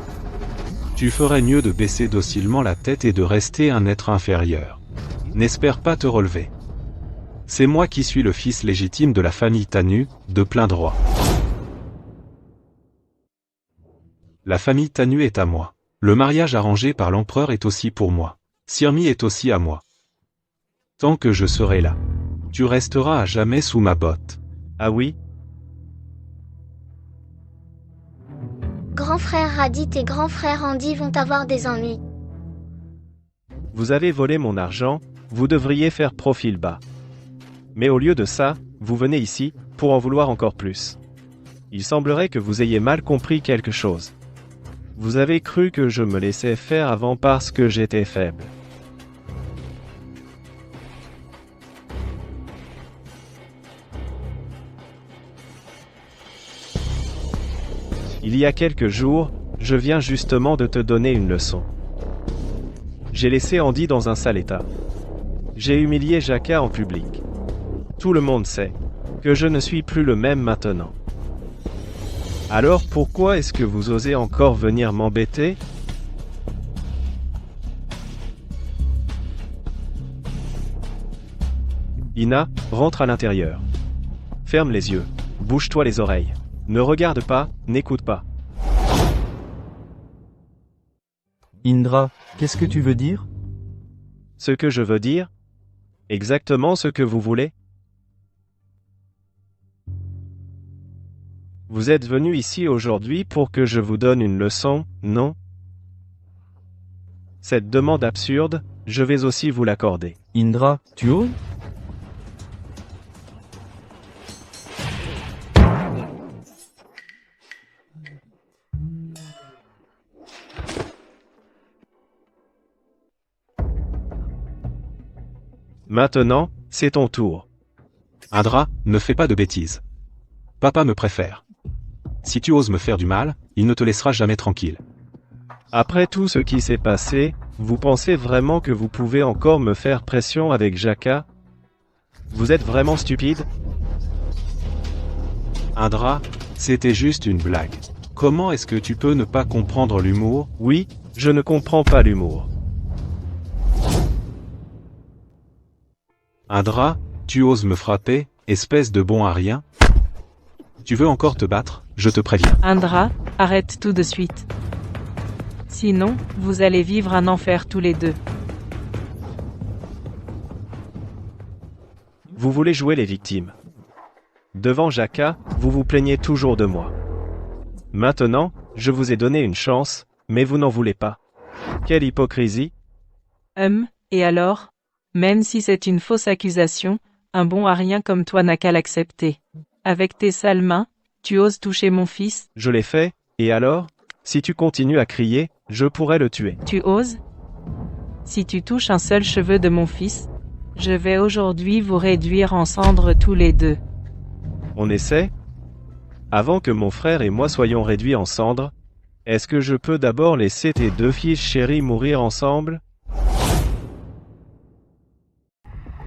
tu ferais mieux de baisser docilement la tête et de rester un être inférieur. N'espère pas te relever. C'est moi qui suis le fils légitime de la famille Tanu, de plein droit. La famille Tanu est à moi. Le mariage arrangé par l'empereur est aussi pour moi. Sirmi est aussi à moi. Tant que je serai là, tu resteras à jamais sous ma botte. Ah oui? Grand frère Radit et grand frère Andy vont avoir des ennuis. Vous avez volé mon argent, vous devriez faire profil bas. Mais au lieu de ça, vous venez ici, pour en vouloir encore plus. Il semblerait que vous ayez mal compris quelque chose. Vous avez cru que je me laissais faire avant parce que j'étais faible. Il y a quelques jours, je viens justement de te donner une leçon. J'ai laissé Andy dans un sale état. J'ai humilié Jaka en public. Tout le monde sait que je ne suis plus le même maintenant. Alors pourquoi est-ce que vous osez encore venir m'embêter? Ina, rentre à l'intérieur. Ferme les yeux. Bouge-toi les oreilles. Ne regarde pas, n'écoute pas. Indra, qu'est-ce que tu veux dire? Ce que je veux dire? Exactement ce que vous voulez? Vous êtes venu ici aujourd'hui pour que je vous donne une leçon, non? Cette demande absurde, je vais aussi vous l'accorder. Indra, tu oses? Maintenant, c'est ton tour. Indra, ne fais pas de bêtises. Papa me préfère. Si tu oses me faire du mal, il ne te laissera jamais tranquille. Après tout ce qui s'est passé, vous pensez vraiment que vous pouvez encore me faire pression avec Jaka? Vous êtes vraiment stupide? Indra, c'était juste une blague. Comment est-ce que tu peux ne pas comprendre l'humour? Oui, je ne comprends pas l'humour. Indra, tu oses me frapper, espèce de bon à rien? Tu veux encore te battre, je te préviens. Indra, arrête tout de suite. Sinon, vous allez vivre un enfer tous les deux. Vous voulez jouer les victimes. Devant Jaka, vous vous plaignez toujours de moi. Maintenant, je vous ai donné une chance, mais vous n'en voulez pas. Quelle hypocrisie! Et alors? Même si c'est une fausse accusation, un bon à rien comme toi n'a qu'à l'accepter. Avec tes sales mains, tu oses toucher mon fils? Je l'ai fait, et alors? Si tu continues à crier, je pourrais le tuer. Tu oses? Si tu touches un seul cheveu de mon fils, je vais aujourd'hui vous réduire en cendres tous les deux. On essaie? Avant que mon frère et moi soyons réduits en cendres, est-ce que je peux d'abord laisser tes deux fils chéris mourir ensemble?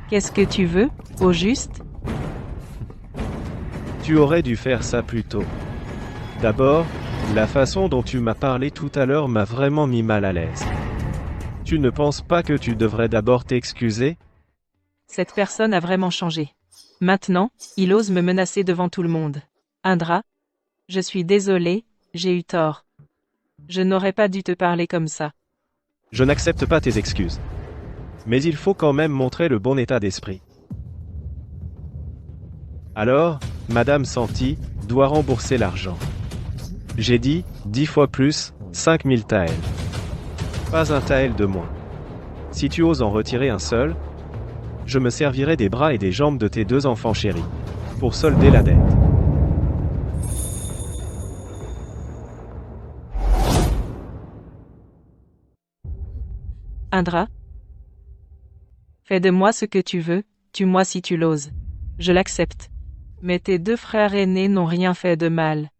Qu'est-ce que tu veux, au juste? Tu aurais dû faire ça plus tôt. D'abord, la façon dont tu m'as parlé tout à l'heure m'a vraiment mis mal à l'aise. Tu ne penses pas que tu devrais d'abord t'excuser? Cette personne a vraiment changé. Maintenant, il ose me menacer devant tout le monde. Indra, je suis désolé, j'ai eu tort. Je n'aurais pas dû te parler comme ça. Je n'accepte pas tes excuses. Mais il faut quand même montrer le bon état d'esprit. Alors, Madame Santi doit rembourser l'argent. J'ai dit, 10 fois plus, 5000 taels. Pas un tael de moins. Si tu oses en retirer un seul, je me servirai des bras et des jambes de tes deux enfants chéris, pour solder la dette. Indra, fais de moi ce que tu veux, tue-moi si tu l'oses. Je l'accepte. Mais tes deux frères aînés n'ont rien fait de mal.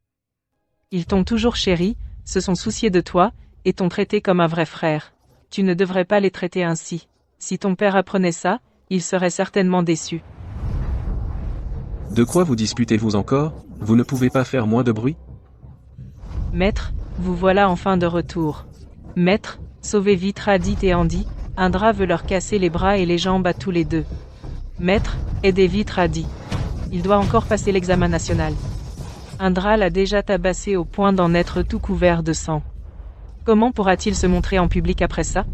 Ils t'ont toujours chéri, se sont souciés de toi, et t'ont traité comme un vrai frère. Tu ne devrais pas les traiter ainsi. Si ton père apprenait ça, il serait certainement déçu. De quoi vous disputez-vous encore? Vous ne pouvez pas faire moins de bruit? Maître, vous voilà enfin de retour. Maître, sauvez vite Radit et Andy, Indra veut leur casser les bras et les jambes à tous les deux. Maître, aidez vite Radit. Il doit encore passer l'examen national. Indra l'a déjà tabassé au point d'en être tout couvert de sang. Comment pourra-t-il se montrer en public après ça?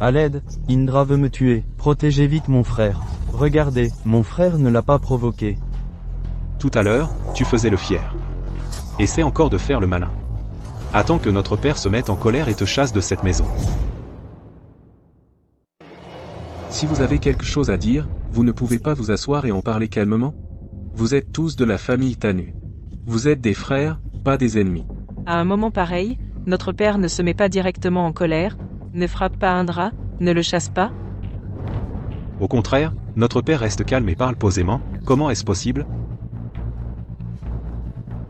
À l'aide, Indra veut me tuer. Protégez vite mon frère. Regardez, mon frère ne l'a pas provoqué. Tout à l'heure, tu faisais le fier. Essaie encore de faire le malin. Attends que notre père se mette en colère et te chasse de cette maison. Si vous avez quelque chose à dire, vous ne pouvez pas vous asseoir et en parler calmement? Vous êtes tous de la famille Tanu. Vous êtes des frères, pas des ennemis. À un moment pareil, notre père ne se met pas directement en colère, ne frappe pas Indra, ne le chasse pas. Au contraire, notre père reste calme et parle posément. Comment est-ce possible?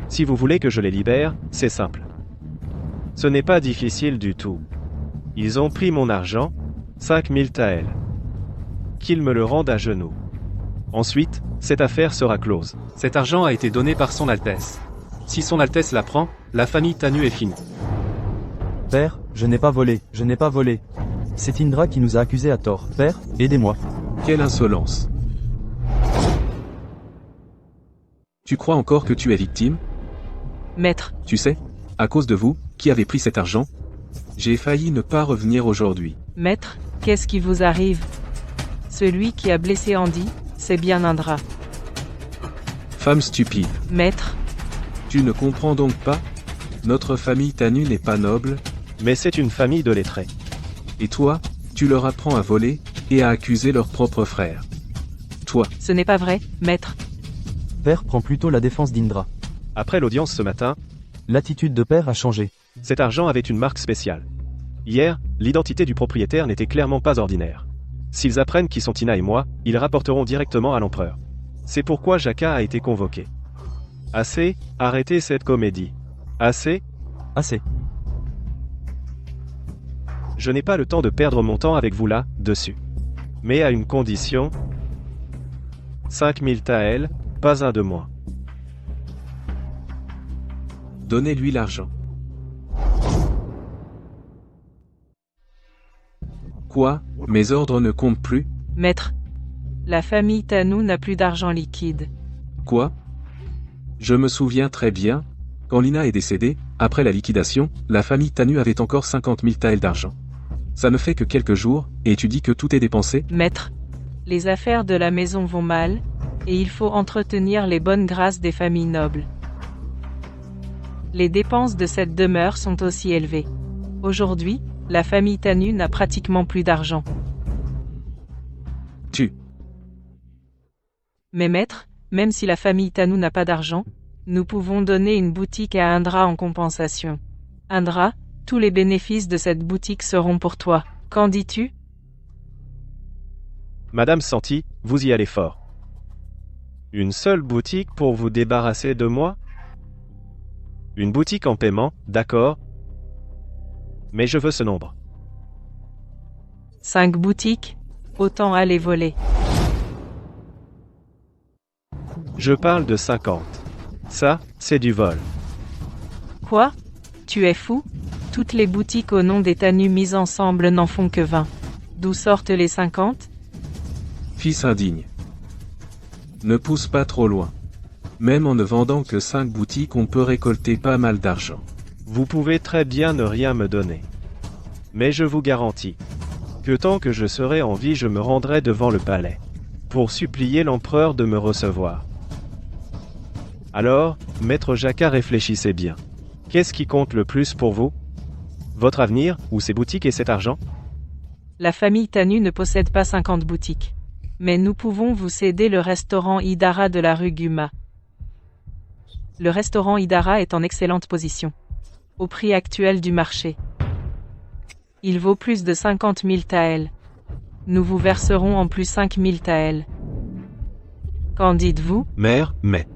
Si vous voulez que je les libère, c'est simple. Ce n'est pas difficile du tout. Ils ont pris mon argent, 5000 taels. Qu'ils me le rendent à genoux. Ensuite, cette affaire sera close. Cet argent a été donné par son Altesse. Si son Altesse la prend, la famille Tanu est finie. Père, je n'ai pas volé, je n'ai pas volé. C'est Indra qui nous a accusés à tort. Père, aidez-moi. Quelle insolence! Tu crois encore que tu es victime? Maître, Tu sais, à cause de vous, qui avez pris cet argent, j'ai failli ne pas revenir aujourd'hui. maître, qu'est-ce qui vous arrive? Celui qui a blessé Andy, c'est bien Indra. Femme stupide, Maître, tu ne comprends donc pas? Notre famille Tanu n'est pas noble, Mais c'est une famille de lettrés. et toi, tu leur apprends à voler, et à accuser leur propre frère. Toi, ce n'est pas vrai, maître. Père prend plutôt la défense d'Indra. Après l'audience ce matin, L'attitude de père a changé. cet argent avait une marque spéciale. Hier, l'identité du propriétaire n'était clairement pas ordinaire. S'ils apprennent qui sont Tina et moi, ils rapporteront directement à l'empereur. C'est pourquoi Jaka a été convoqué. Assez, arrêtez cette comédie. Assez, Assez. je n'ai pas le temps de perdre mon temps avec vous là, dessus. Mais à une condition. 5000 taels, pas un de moins. donnez-lui l'argent. Quoi? Mes ordres ne comptent plus? Maître, la famille Tanu n'a plus d'argent liquide. Quoi? Je me souviens très bien, quand Lina est décédée, après la liquidation, la famille Tanu avait encore 50 000 taels d'argent. Ça ne fait que quelques jours, et tu dis que tout est dépensé? Maître, les affaires de la maison vont mal, et il faut entretenir les bonnes grâces des familles nobles. Les dépenses de cette demeure sont aussi élevées. Aujourd'hui, la famille Tanu n'a pratiquement plus d'argent. Mais maître, même si la famille Tanu n'a pas d'argent, nous pouvons donner une boutique à Indra en compensation. Indra, tous les bénéfices de cette boutique seront pour toi. Qu'en dis-tu? Madame Santi, vous y allez fort. Une seule boutique pour vous débarrasser de moi? Une boutique en paiement, d'accord. Mais je veux ce nombre. 5 boutiques? Autant aller voler. Je parle de 50. Ça, c'est du vol. Quoi? Tu es fou? Toutes les boutiques au nom des Tanu mises ensemble n'en font que 20. D'où sortent les 50? Fils indigne. Ne pousse pas trop loin. Même en ne vendant que 5 boutiques, on peut récolter pas mal d'argent. Vous pouvez très bien ne rien me donner. Mais je vous garantis que tant que je serai en vie, je me rendrai devant le palais pour supplier l'empereur de me recevoir. Alors, maître Jaka, réfléchissez bien. Qu'est-ce qui compte le plus pour vous? Votre avenir, ou ces boutiques et cet argent? La famille Tanu ne possède pas 50 boutiques. Mais nous pouvons vous céder le restaurant Idara de la rue Guma. Le restaurant Idara est en excellente position. Au prix actuel du marché. Il vaut plus de 50 000 taels. Nous vous verserons en plus 5 000 taels. Qu'en dites-vous? Mère, mais.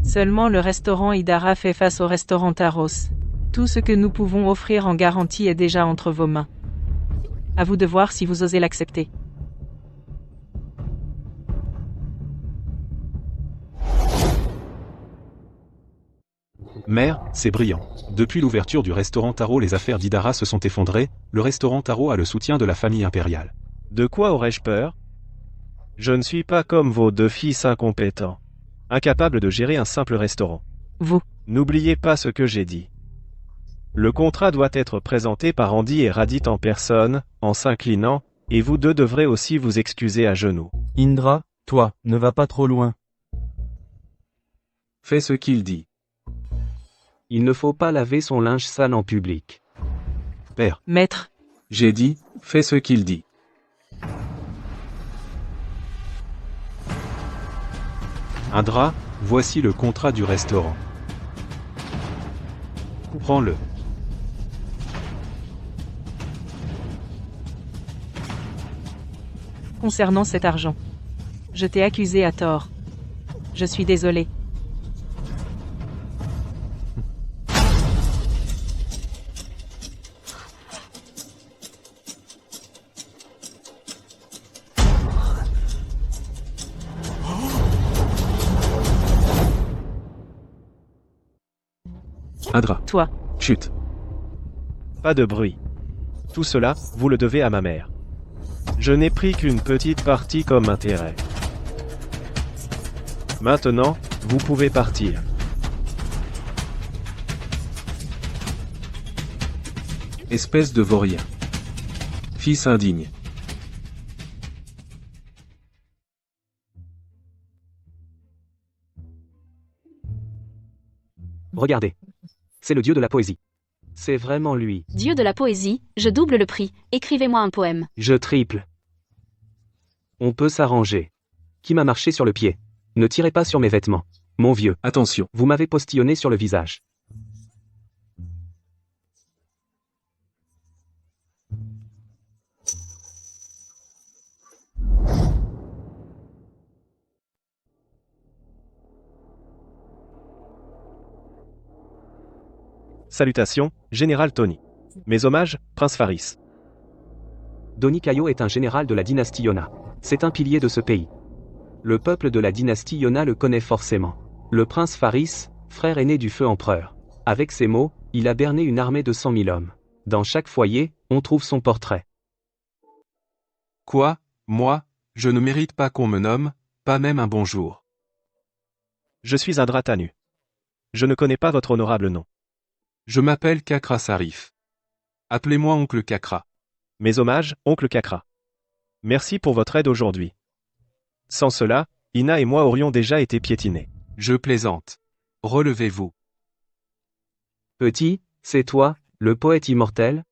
Seulement le restaurant Idara fait face au restaurant Taros. Tout ce que nous pouvons offrir en garantie est déjà entre vos mains. À vous de voir si vous osez l'accepter. Mère, c'est brillant. Depuis l'ouverture du restaurant Taro, les affaires d'Idara se sont effondrées, le restaurant Taro a le soutien de la famille impériale. De quoi aurais-je peur? Je ne suis pas comme vos 2 fils incompétents, incapables de gérer un simple restaurant. Vous. N'oubliez pas ce que j'ai dit. Le contrat doit être présenté par Andy et Radit en personne, en s'inclinant, et vous deux devrez aussi vous excuser à genoux. Indra, toi, ne va pas trop loin. Fais ce qu'il dit. Il ne faut pas laver son linge sale en public. Père, Maître, J'ai dit, fais ce qu'il dit. Indra, voici le contrat du restaurant. Prends-le. Concernant cet argent. Je t'ai accusé à tort. Je suis désolé. Indra. Toi. Chut. Pas de bruit. Tout cela, vous le devez à ma mère. Je n'ai pris qu'une petite partie comme intérêt. Maintenant, vous pouvez partir. Espèce de vaurien. Fils indigne. Regardez. C'est le dieu de la poésie. C'est vraiment lui. Dieu de la poésie, je double le prix, écrivez-moi un poème. Je triple. On peut s'arranger. Qui m'a marché sur le pied? Ne tirez pas sur mes vêtements. Mon vieux. Attention. Vous m'avez postillonné sur le visage. Salutations, Général Tony. Mes hommages, Prince Faris. Doni Cayo est un général de la dynastie Yona. C'est un pilier de ce pays. Le peuple de la dynastie Yona le connaît forcément. Le prince Faris, frère aîné du feu empereur. Avec ces mots, il a berné une armée de 100 000 hommes. Dans chaque foyer, on trouve son portrait. Quoi, moi, je ne mérite pas qu'on me nomme, pas même un bonjour. Je suis Indra Tanu. Je ne connais pas votre honorable nom. Je m'appelle Kakra Sarif. Appelez-moi oncle Kakra. Mes hommages, oncle Kakra. Merci pour votre aide aujourd'hui. Sans cela, Ina et moi aurions déjà été piétinés. Je plaisante. Relevez-vous. Petit, c'est toi, le poète immortel?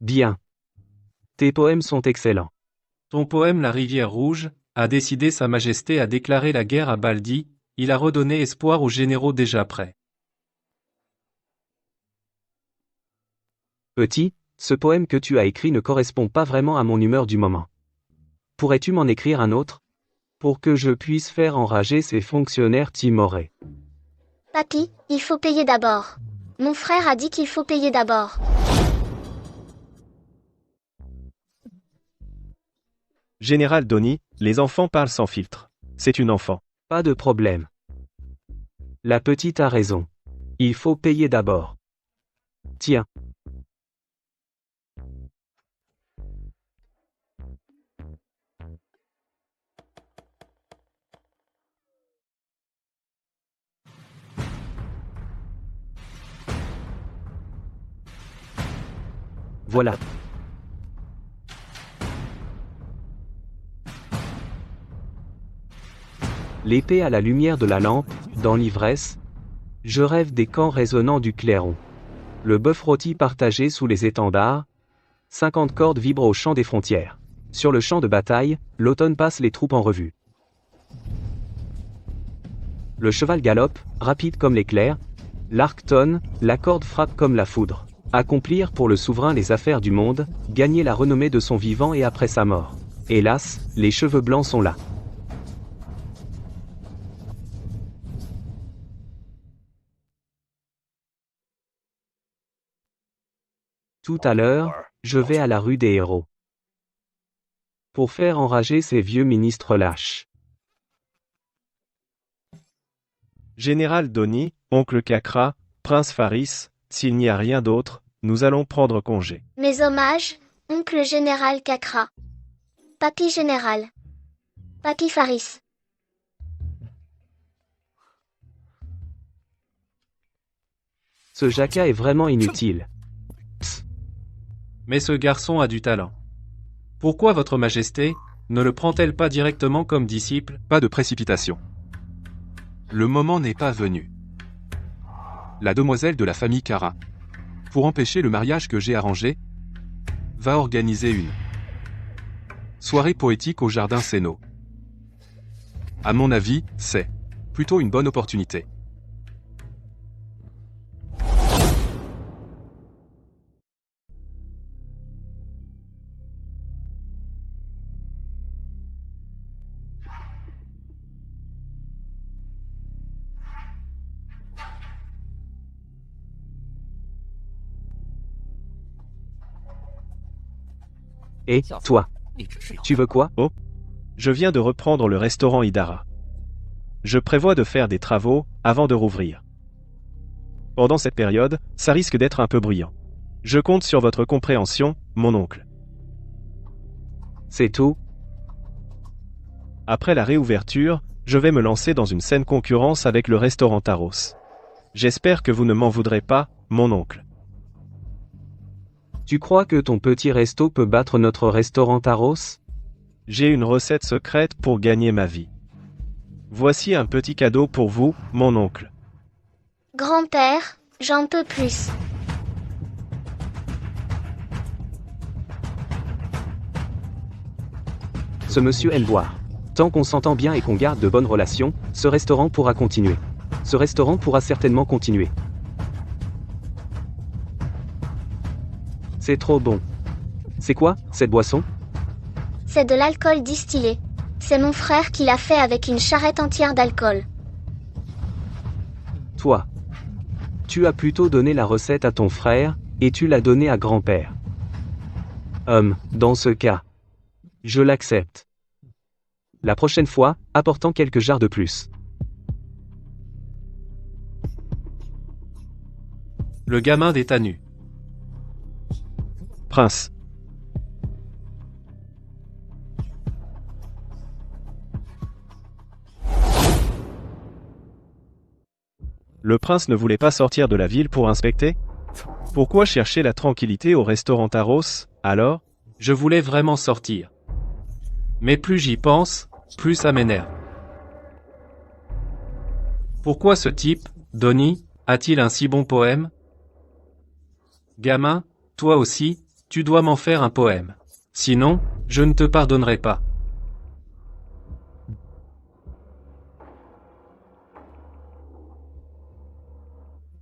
Bien. Tes poèmes sont excellents. Ton poème La rivière rouge a décidé Sa Majesté à déclarer la guerre à Baldi, il a redonné espoir aux généraux déjà prêts. Petit, ce poème que tu as écrit ne correspond pas vraiment à mon humeur du moment. Pourrais-tu m'en écrire un autre? Pour que je puisse faire enrager ces fonctionnaires timorés. Papy, il faut payer d'abord. Mon frère a dit qu'il faut payer d'abord. Général Doni, les enfants parlent sans filtre. C'est une enfant. Pas de problème. La petite a raison. Il faut payer d'abord. Tiens. Voilà. L'épée à la lumière de la lampe, dans l'ivresse. Je rêve des camps résonnants du clairon. Le bœuf rôti partagé sous les étendards. 50 cordes vibrent au chant des frontières. Sur le champ de bataille, l'automne passe les troupes en revue. Le cheval galope, rapide comme l'éclair. L'arc tonne, la corde frappe comme la foudre. Accomplir pour le souverain les affaires du monde, gagner la renommée de son vivant et après sa mort. Hélas, les cheveux blancs sont là. Tout à l'heure, je vais à la rue des Héros. Pour faire enrager ces vieux ministres lâches. Général Doni, oncle Kakra, Prince Faris, s'il n'y a rien d'autre, nous allons prendre congé. Mes hommages, oncle général Kakra. Papy général. Papy Faris. Ce Jacka est vraiment inutile. Mais ce garçon a du talent. Pourquoi votre majesté ne le prend-elle pas directement comme disciple? Pas de précipitation. Le moment n'est pas venu. La demoiselle de la famille Kara, pour empêcher le mariage que j'ai arrangé, va organiser une soirée poétique au jardin Séno. À mon avis, c'est plutôt une bonne opportunité. Et, toi, tu veux quoi? Oh, je viens de reprendre le restaurant Idara. Je prévois de faire des travaux avant de rouvrir. Pendant cette période, ça risque d'être un peu bruyant. Je compte sur votre compréhension, mon oncle. C'est tout? Après la réouverture, je vais me lancer dans une saine concurrence avec le restaurant Taros. J'espère que vous ne m'en voudrez pas, mon oncle. Tu crois que ton petit resto peut battre notre restaurant Taros? J'ai une recette secrète pour gagner ma vie. Voici un petit cadeau pour vous, mon oncle. Grand-père, j'en peux plus. Ce monsieur aime boire. Tant qu'on s'entend bien et qu'on garde de bonnes relations, ce restaurant pourra continuer. Ce restaurant pourra certainement continuer. C'est trop bon. C'est quoi, cette boisson? C'est de l'alcool distillé. C'est mon frère qui l'a fait avec une charrette entière d'alcool. Toi. Tu as plutôt donné la recette à ton frère, et tu l'as donnée à grand-père. Dans ce cas, je l'accepte. La prochaine fois, apportant quelques jarres de plus. Le gamin des Tanus. Prince. Le prince ne voulait pas sortir de la ville pour inspecter? Pourquoi chercher la tranquillité au restaurant Taros, alors? Je voulais vraiment sortir. Mais plus j'y pense, plus ça m'énerve. Pourquoi ce type, Donny, a-t-il un si bon poème? Gamin, toi aussi, tu dois m'en faire un poème. Sinon, je ne te pardonnerai pas.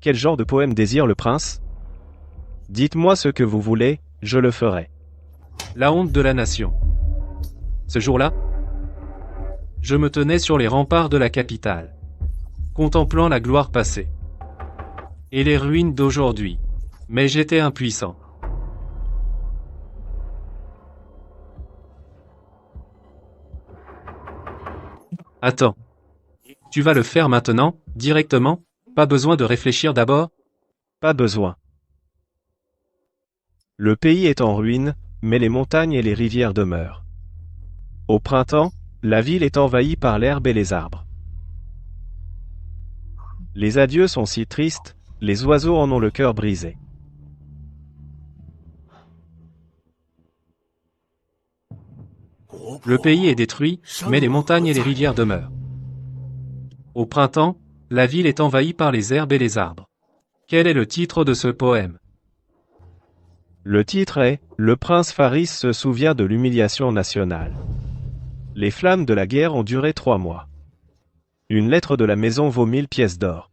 Quel genre de poème désire le prince? Dites-moi ce que vous voulez, je le ferai. La honte de la nation. Ce jour-là, je me tenais sur les remparts de la capitale, contemplant la gloire passée et les ruines d'aujourd'hui, mais j'étais impuissant. Attends. Tu vas le faire maintenant, directement? Pas besoin de réfléchir d'abord? Pas besoin. Le pays est en ruine, mais les montagnes et les rivières demeurent. Au printemps, la ville est envahie par l'herbe et les arbres. Les adieux sont si tristes, les oiseaux en ont le cœur brisé. Le pays est détruit, mais les montagnes et les rivières demeurent. Au printemps, la ville est envahie par les herbes et les arbres. Quel est le titre de ce poème? Le titre est « Le prince Faris se souvient de l'humiliation nationale ». Les flammes de la guerre ont duré 3 mois. Une lettre de la maison vaut 1000 pièces d'or.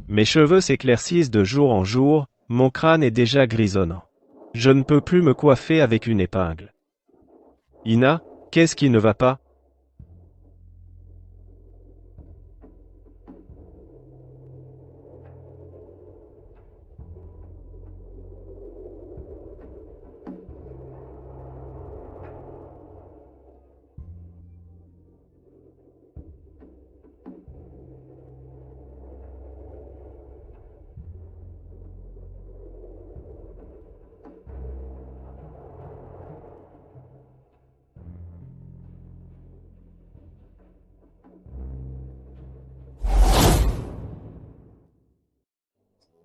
Mes cheveux s'éclaircissent de jour en jour, mon crâne est déjà grisonnant. Je ne peux plus me coiffer avec une épingle. Ina, qu'est-ce qui ne va pas?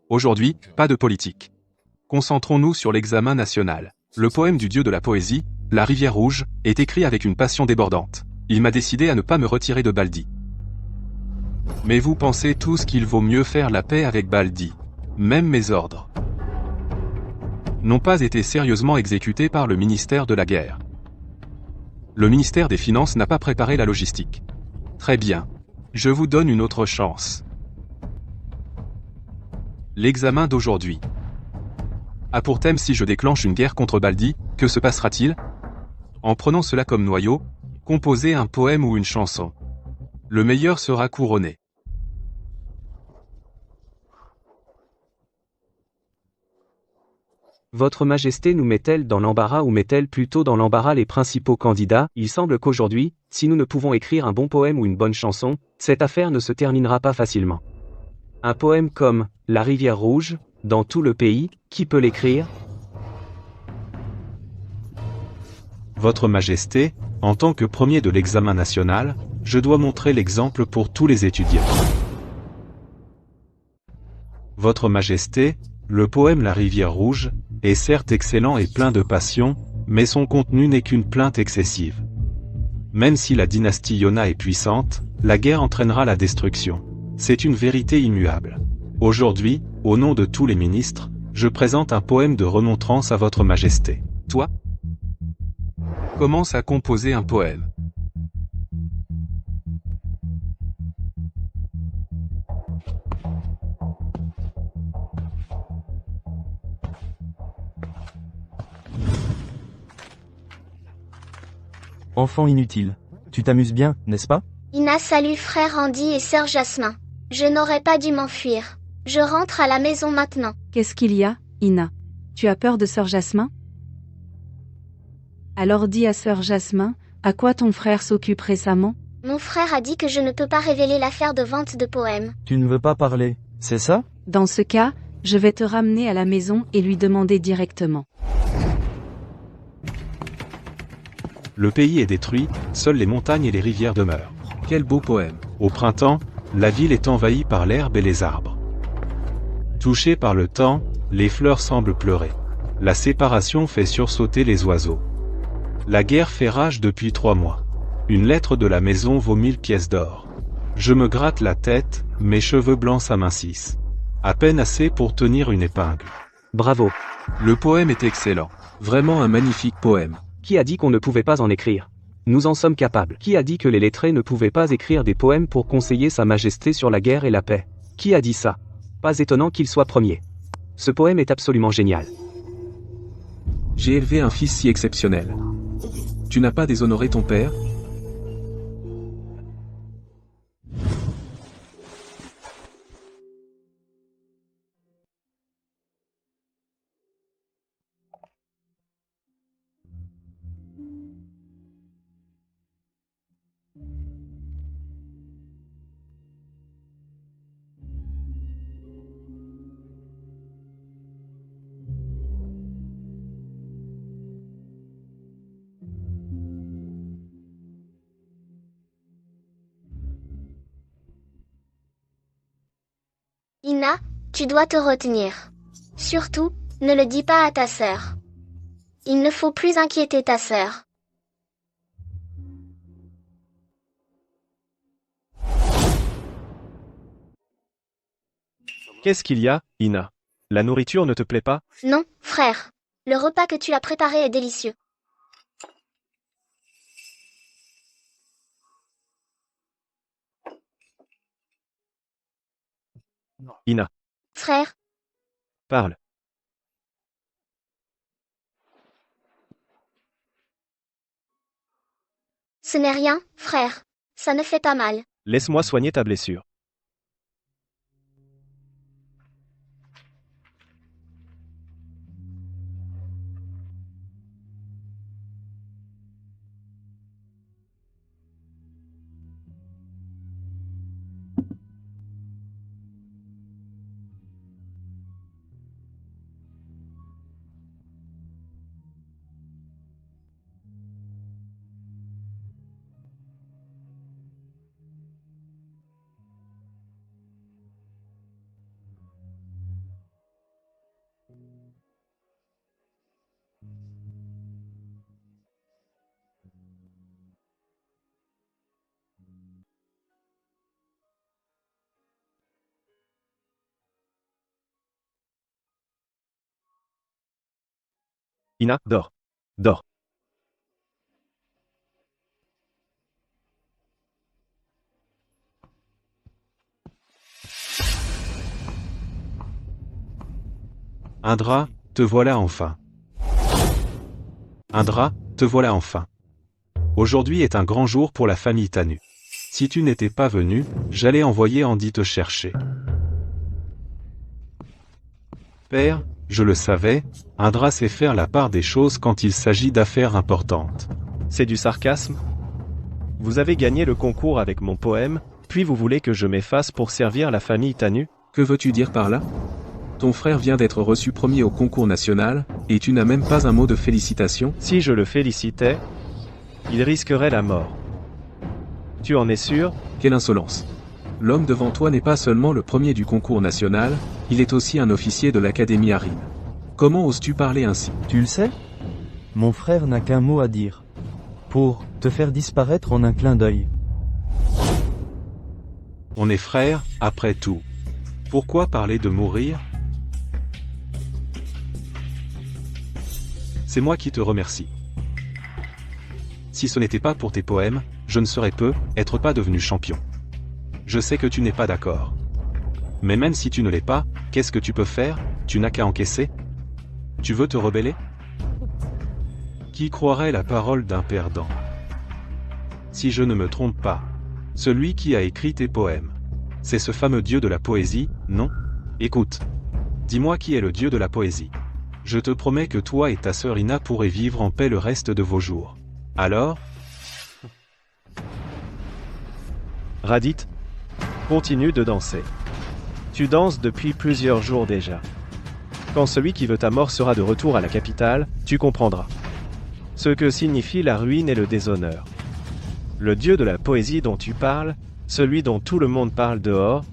Aujourd'hui, pas de politique. Concentrons-nous sur l'examen national. Le poème du dieu de la poésie, La rivière rouge, est écrit avec une passion débordante. Il m'a décidé à ne pas me retirer de Baldi. Mais vous pensez tous qu'il vaut mieux faire la paix avec Baldi. Même mes ordres n'ont pas été sérieusement exécutés par le ministère de la Guerre. Le ministère des Finances n'a pas préparé la logistique. Très bien. Je vous donne une autre chance. L'examen d'aujourd'hui a pour thème si je déclenche une guerre contre Baldi, que se passera-t-il? En prenant cela comme noyau, composez un poème ou une chanson. Le meilleur sera couronné. Votre Majesté nous met-elle dans l'embarras ou met-elle plutôt dans l'embarras les principaux candidats? Il semble qu'aujourd'hui, si nous ne pouvons écrire un bon poème ou une bonne chanson, cette affaire ne se terminera pas facilement. Un poème comme « La rivière rouge » dans tout le pays, qui peut l'écrire? Votre Majesté, en tant que premier de l'examen national, je dois montrer l'exemple pour tous les étudiants. Votre Majesté, le poème La rivière rouge est certes excellent et plein de passion, mais son contenu n'est qu'une plainte excessive. Même si la dynastie Yona est puissante, la guerre entraînera la destruction. C'est une vérité immuable. Aujourd'hui, au nom de tous les ministres, je présente un poème de remontrance à votre Majesté. Toi, commence à composer un poème. Enfant inutile. Tu t'amuses bien, n'est-ce pas? Ina salue frère Andy et sœur Jasmin. Je n'aurais pas dû m'enfuir. Je rentre à la maison maintenant. Qu'est-ce qu'il y a, Ina? Tu as peur de sœur Jasmin? Alors dis à sœur Jasmin, à quoi ton frère s'occupe récemment? Mon frère a dit que je ne peux pas révéler l'affaire de vente de poèmes. Tu ne veux pas parler, c'est ça? Dans ce cas, je vais te ramener à la maison et lui demander directement. Le pays est détruit, seules les montagnes et les rivières demeurent. Quel beau poème. Au printemps, la ville est envahie par l'herbe et les arbres. Touchée par le temps, les fleurs semblent pleurer. La séparation fait sursauter les oiseaux. La guerre fait rage depuis 3 mois. Une lettre de la maison vaut 1000 pièces d'or. Je me gratte la tête, mes cheveux blancs s'amincissent. À peine assez pour tenir une épingle. Bravo. Le poème est excellent. Vraiment un magnifique poème. Qui a dit qu'on ne pouvait pas en écrire? Nous en sommes capables. Qui a dit que les lettrés ne pouvaient pas écrire des poèmes pour conseiller Sa Majesté sur la guerre et la paix? Qui a dit ça? Pas étonnant qu'il soit premier. Ce poème est absolument génial. J'ai élevé un fils si exceptionnel. Tu n'as pas déshonoré ton père? Ina, tu dois te retenir. Surtout, ne le dis pas à ta sœur. Il ne faut plus inquiéter ta sœur. Qu'est-ce qu'il y a, Ina? La nourriture ne te plaît pas? Non, frère. Le repas que tu as préparé est délicieux. Ina, Frère, parle. ce n'est rien, frère. Ça ne fait pas mal. Laisse-moi soigner ta blessure. Ina, dors. Dors. Indra, te voilà enfin. Indra, te voilà enfin. Aujourd'hui est un grand jour pour la famille Tanu. Si tu n'étais pas venu, j'allais envoyer Andy te chercher. Père, je le savais, Indra sait faire la part des choses quand il s'agit d'affaires importantes. C'est du sarcasme? Vous avez gagné le concours avec mon poème, puis vous voulez que je m'efface pour servir la famille Tanu? Que veux-tu dire par là? Ton frère vient d'être reçu premier au concours national, et tu n'as même pas un mot de félicitations? Si je le félicitais, il risquerait la mort. Tu en es sûr? Quelle insolence! L'homme devant toi n'est pas seulement le premier du concours national, il est aussi un officier de l'Académie Harine. Comment oses-tu parler ainsi? Tu le sais? Mon frère n'a qu'un mot à dire. Pour te faire disparaître en un clin d'œil. On est frères, après tout. Pourquoi parler de mourir? C'est moi qui te remercie. Si ce n'était pas pour tes poèmes, je ne serais peut-être pas devenu champion. Je sais que tu n'es pas d'accord. Mais même si tu ne l'es pas, qu'est-ce que tu peux faire? Tu n'as qu'à encaisser? Tu veux te rebeller? Qui croirait la parole d'un perdant? Si je ne me trompe pas, celui qui a écrit tes poèmes, c'est ce fameux dieu de la poésie, non? Écoute. Dis-moi qui est le dieu de la poésie. Je te promets que toi et ta sœur Ina pourrez vivre en paix le reste de vos jours. Alors? Radit, continue de danser. Tu danses depuis plusieurs jours déjà. Quand celui qui veut ta mort sera de retour à la capitale, tu comprendras ce que signifie la ruine et le déshonneur. Le dieu de la poésie dont tu parles, celui dont tout le monde parle dehors,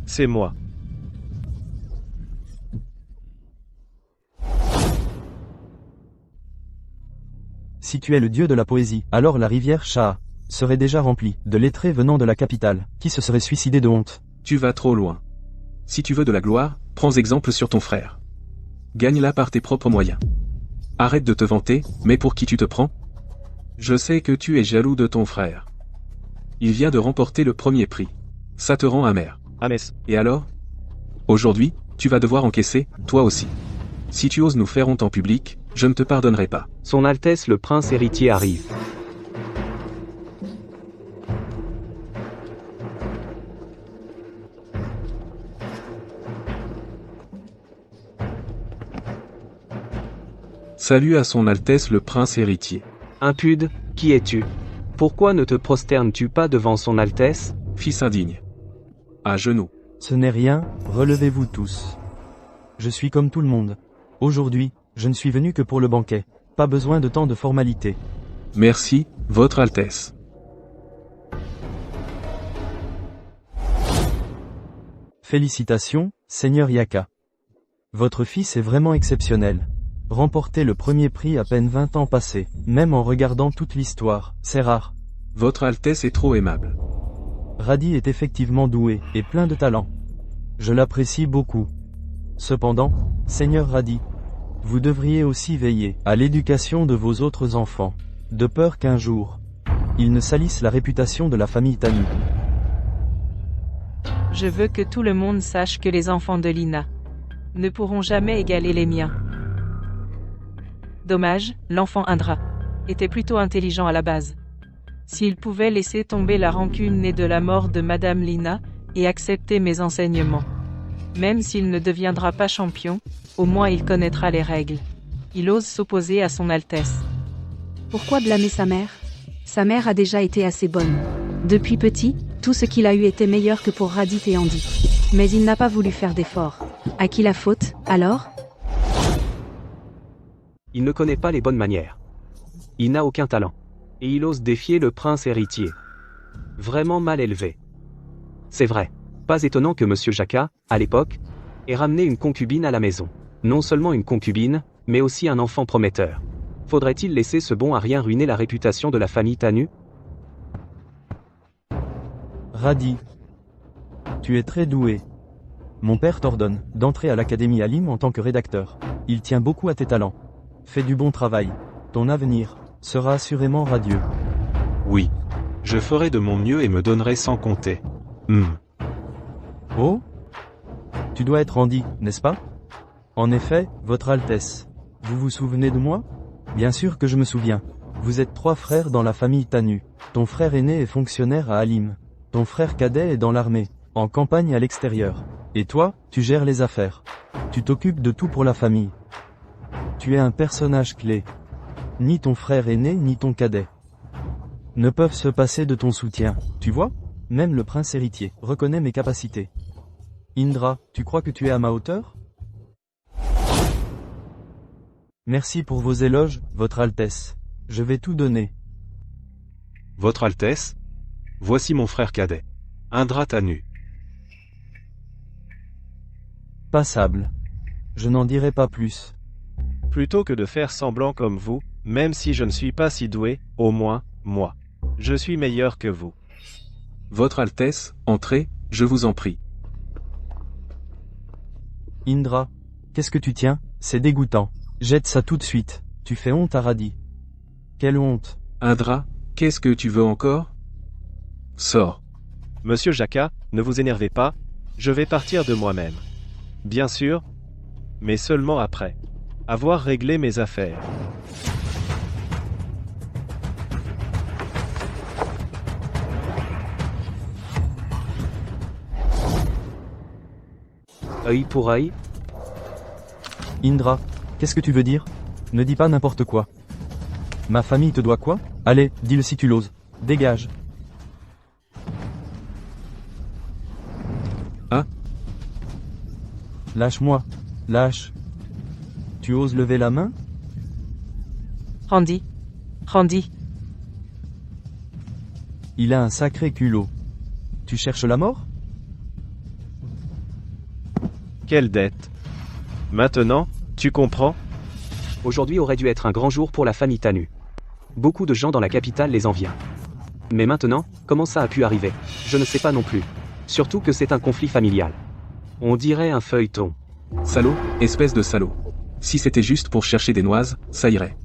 c'est moi. Si tu es le dieu de la poésie, alors la rivière Shah serait déjà remplie de lettrés venant de la capitale, qui se seraient suicidés de honte. Tu vas trop loin. Si tu veux de la gloire, prends exemple sur ton frère. Gagne-la par tes propres moyens. Arrête de te vanter, mais pour qui tu te prends? Je sais que tu es jaloux de ton frère. Il vient de remporter le premier prix. Ça te rend amer. Amès. Et alors? Aujourd'hui, tu vas devoir encaisser, toi aussi. Si tu oses nous faire honte en public, je ne te pardonnerai pas. Son Altesse le Prince héritier arrive. Salut à son Altesse le Prince héritier. Impude, qui es-tu? Pourquoi ne te prosternes-tu pas devant son Altesse? Fils indigne. À genoux. Ce n'est rien, relevez-vous tous. Je suis comme tout le monde. Aujourd'hui, je ne suis venu que pour le banquet. Pas besoin de tant de formalités. Merci, Votre Altesse. Félicitations, Seigneur Yaka. Votre fils est vraiment exceptionnel. Remporter le premier prix à peine 20 ans passés, même en regardant toute l'histoire, c'est rare. Votre Altesse est trop aimable. Radi est effectivement doué, et plein de talent. Je l'apprécie beaucoup. Cependant, Seigneur Radi, vous devriez aussi veiller à l'éducation de vos autres enfants, de peur qu'un jour, ils ne salissent la réputation de la famille Tanu. Je veux que tout le monde sache que les enfants de Lina ne pourront jamais égaler les miens. Dommage, l'enfant Indra était plutôt intelligent à la base. S'il pouvait laisser tomber la rancune née de la mort de Madame Lina, et accepter mes enseignements. Même s'il ne deviendra pas champion, au moins il connaîtra les règles. Il ose s'opposer à son Altesse. Pourquoi blâmer sa mère? Sa mère a déjà été assez bonne. Depuis petit, tout ce qu'il a eu était meilleur que pour Radit et Andy. Mais il n'a pas voulu faire d'efforts. À qui la faute, alors? Il ne connaît pas les bonnes manières. Il n'a aucun talent. Et il ose défier le prince héritier. Vraiment mal élevé. C'est vrai. Pas étonnant que Monsieur Jaka, à l'époque, ait ramené une concubine à la maison. Non seulement une concubine, mais aussi un enfant prometteur. Faudrait-il laisser ce bon à rien ruiner la réputation de la famille Tanu? Radi, tu es très doué. Mon père t'ordonne d'entrer à l'Académie Alim en tant que rédacteur. Il tient beaucoup à tes talents. Fais du bon travail. Ton avenir sera assurément radieux. Oui. Je ferai de mon mieux et me donnerai sans compter. Oh? Tu dois être Andy, n'est-ce pas? En effet, Votre Altesse. Vous vous souvenez de moi? Bien sûr que je me souviens. Vous êtes 3 frères dans la famille Tanu. Ton frère aîné est fonctionnaire à Alim. Ton frère cadet est dans l'armée, en campagne à l'extérieur. Et toi, tu gères les affaires. Tu t'occupes de tout pour la famille. Tu es un personnage clé. Ni ton frère aîné ni ton cadet ne peuvent se passer de ton soutien, tu vois? Même le prince héritier reconnaît mes capacités. Indra, tu crois que tu es à ma hauteur? Merci pour vos éloges, Votre Altesse. Je vais tout donner. Votre Altesse? Voici mon frère cadet. Indra Tanu. Passable. Je n'en dirai pas plus. Plutôt que de faire semblant comme vous, même si je ne suis pas si doué, au moins, moi. Je suis meilleur que vous. Votre Altesse, entrez, je vous en prie. Indra, qu'est-ce que tu tiens? C'est dégoûtant. Jette ça tout de suite. Tu fais honte à Radi. Quelle honte. Indra, qu'est-ce que tu veux encore? Sors. Monsieur Jaka, ne vous énervez pas, je vais partir de moi-même. Bien sûr, mais seulement après avoir réglé mes affaires. Œil pour œil. Indra, qu'est-ce que tu veux dire? Ne dis pas n'importe quoi. Ma famille te doit quoi? Allez, dis-le si tu l'oses. Dégage. Ah? Lâche-moi. Lâche. Tu oses lever la main? Randy. Randy. Il a un sacré culot. Tu cherches la mort? Quelle dette. Maintenant, tu comprends? Aujourd'hui aurait dû être un grand jour pour la famille Tanu. Beaucoup de gens dans la capitale les envient. Mais maintenant, comment ça a pu arriver? Je ne sais pas non plus. Surtout que c'est un conflit familial. On dirait un feuilleton. Salaud, espèce de salaud. Si c'était juste pour chercher des noises, ça irait.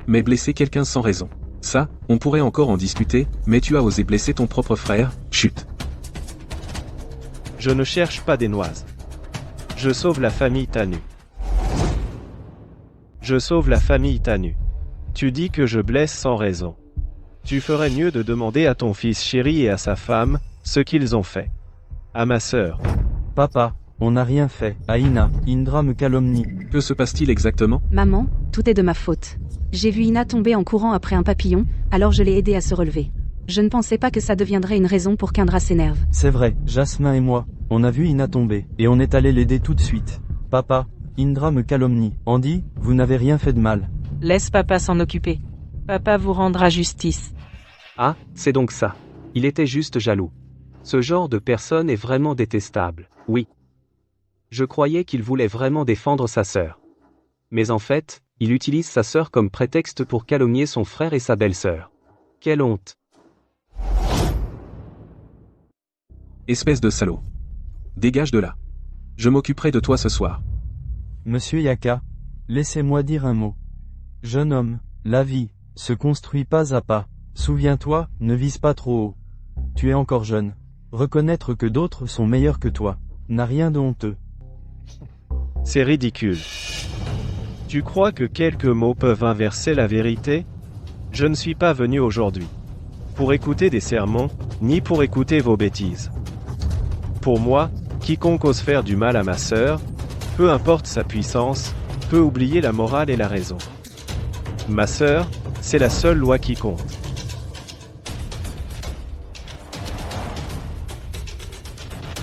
Mais blesser quelqu'un sans raison. Ça, on pourrait encore en discuter, mais tu as osé blesser ton propre frère, chut. Je ne cherche pas des noises. Je sauve la famille Tanu. Je sauve la famille Tanu. Tu dis que je blesse sans raison. Tu ferais mieux de demander à ton fils chéri et à sa femme ce qu'ils ont fait. À ma sœur. Papa, on n'a rien fait. Aïna, Indra me calomnie. Que se passe-t-il exactement? Maman, tout est de ma faute. J'ai vu Ina tomber en courant après un papillon, alors je l'ai aidée à se relever. Je ne pensais pas que ça deviendrait une raison pour qu'Indra s'énerve. C'est vrai, Jasmin et moi, on a vu Ina tomber, et on est allé l'aider tout de suite. Papa, Indra me calomnie. Andy, vous n'avez rien fait de mal. Laisse papa s'en occuper. Papa vous rendra justice. Ah, c'est donc ça. Il était juste jaloux. Ce genre de personne est vraiment détestable, oui. Je croyais qu'il voulait vraiment défendre sa sœur. Mais en fait, il utilise sa sœur comme prétexte pour calomnier son frère et sa belle-sœur. Quelle honte. Espèce de salaud. Dégage de là. Je m'occuperai de toi ce soir. Monsieur Yaka, laissez-moi dire un mot. Jeune homme, la vie se construit pas à pas. Souviens-toi, ne vise pas trop haut. Tu es encore jeune. Reconnaître que d'autres sont meilleurs que toi n'a rien de honteux. C'est ridicule. Tu crois que quelques mots peuvent inverser la vérité? Je ne suis pas venu aujourd'hui pour écouter des sermons, ni pour écouter vos bêtises. Pour moi, quiconque ose faire du mal à ma sœur, peu importe sa puissance, peut oublier la morale et la raison. Ma sœur, c'est la seule loi qui compte.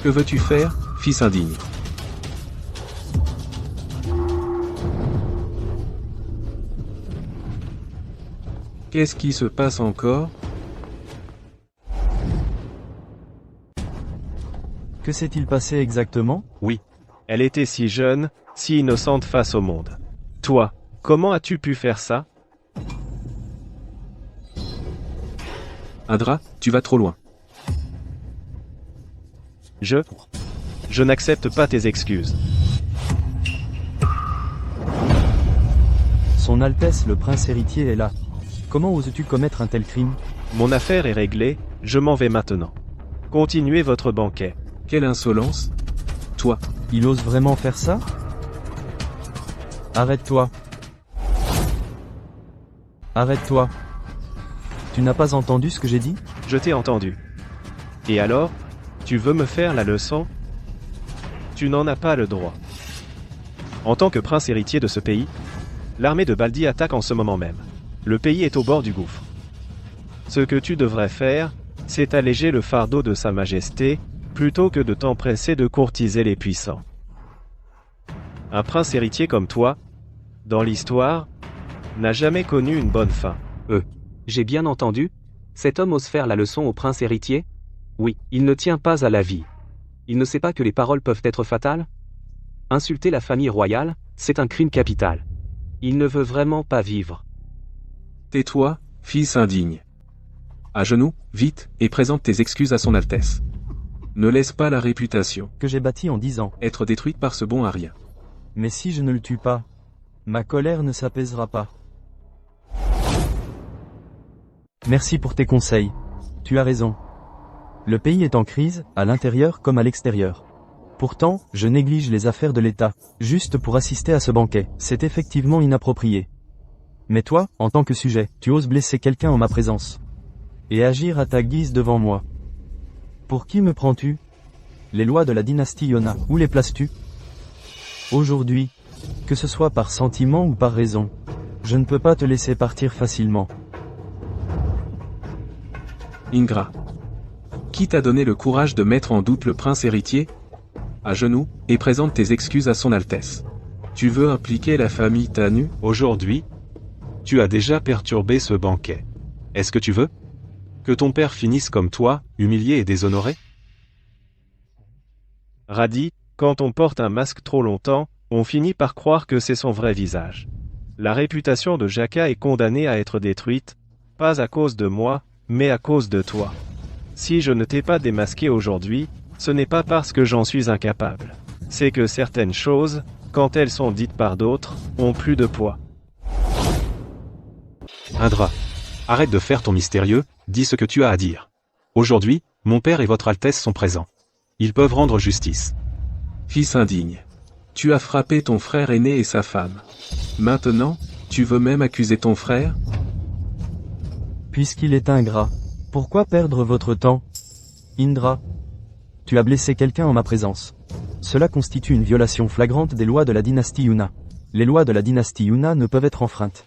Que veux-tu faire, fils indigne? Qu'est-ce qui se passe encore? Que s'est-il passé exactement? Oui. Elle était si jeune, si innocente face au monde. Toi, comment as-tu pu faire ça? Indra, tu vas trop loin. Je n'accepte pas tes excuses. Son Altesse le prince héritier est là. Comment oses-tu commettre un tel crime? Mon affaire est réglée, je m'en vais maintenant. Continuez votre banquet. Quelle insolence! Toi, Il ose vraiment faire ça? Arrête-toi. Arrête-toi. Tu n'as pas entendu ce que j'ai dit? Je t'ai entendu. Et alors? Tu veux me faire la leçon? Tu n'en as pas le droit. En tant que prince héritier de ce pays, l'armée de Baldi attaque en ce moment même. Le pays est au bord du gouffre. Ce que tu devrais faire, c'est alléger le fardeau de Sa Majesté, plutôt que de t'empresser de courtiser les puissants. Un prince héritier comme toi, dans l'histoire, n'a jamais connu une bonne fin. J'ai bien entendu? Cet homme ose faire la leçon au prince héritier? Oui, il ne tient pas à la vie. Il ne sait pas que les paroles peuvent être fatales? Insulter la famille royale, c'est un crime capital. Il ne veut vraiment pas vivre. Tais-toi, fils indigne. À genoux, vite, et présente tes excuses à son Altesse. Ne laisse pas la réputation Que j'ai bâti en 10 ans. être détruite par ce bon à rien. Mais si je ne le tue pas, ma colère ne s'apaisera pas. Merci pour tes conseils. Tu as raison. Le pays est en crise, à l'intérieur comme à l'extérieur. Pourtant, je néglige les affaires de l'État, juste pour assister à ce banquet. C'est effectivement inapproprié. Mais toi, en tant que sujet, tu oses blesser quelqu'un en ma présence. Et agir à ta guise devant moi. Pour qui me prends-tu? Les lois de la dynastie Yona, où les places-tu? Aujourd'hui, que ce soit par sentiment ou par raison, je ne peux pas te laisser partir facilement. Ingrat. Qui t'a donné le courage de mettre en doute le prince héritier? À genoux, et présente tes excuses à son Altesse. Tu veux impliquer la famille Tanu? Aujourd'hui, tu as déjà perturbé ce banquet. Est-ce que tu veux que ton père finisse comme toi, humilié et déshonoré? Radit, quand on porte un masque trop longtemps, on finit par croire que c'est son vrai visage. La réputation de Jaka est condamnée à être détruite, pas à cause de moi, mais à cause de toi. Si je ne t'ai pas démasqué aujourd'hui, ce n'est pas parce que j'en suis incapable. C'est que certaines choses, quand elles sont dites par d'autres, ont plus de poids. Indra, arrête de faire ton mystérieux, dis ce que tu as à dire. Aujourd'hui, mon père et votre Altesse sont présents. Ils peuvent rendre justice. Fils indigne. Tu as frappé ton frère aîné et sa femme. Maintenant, tu veux même accuser ton frère? Puisqu'il est ingrat, pourquoi perdre votre temps? Indra, tu as blessé quelqu'un en ma présence. Cela constitue une violation flagrante des lois de la dynastie Yuna. Les lois de la dynastie Yuna ne peuvent être enfreintes.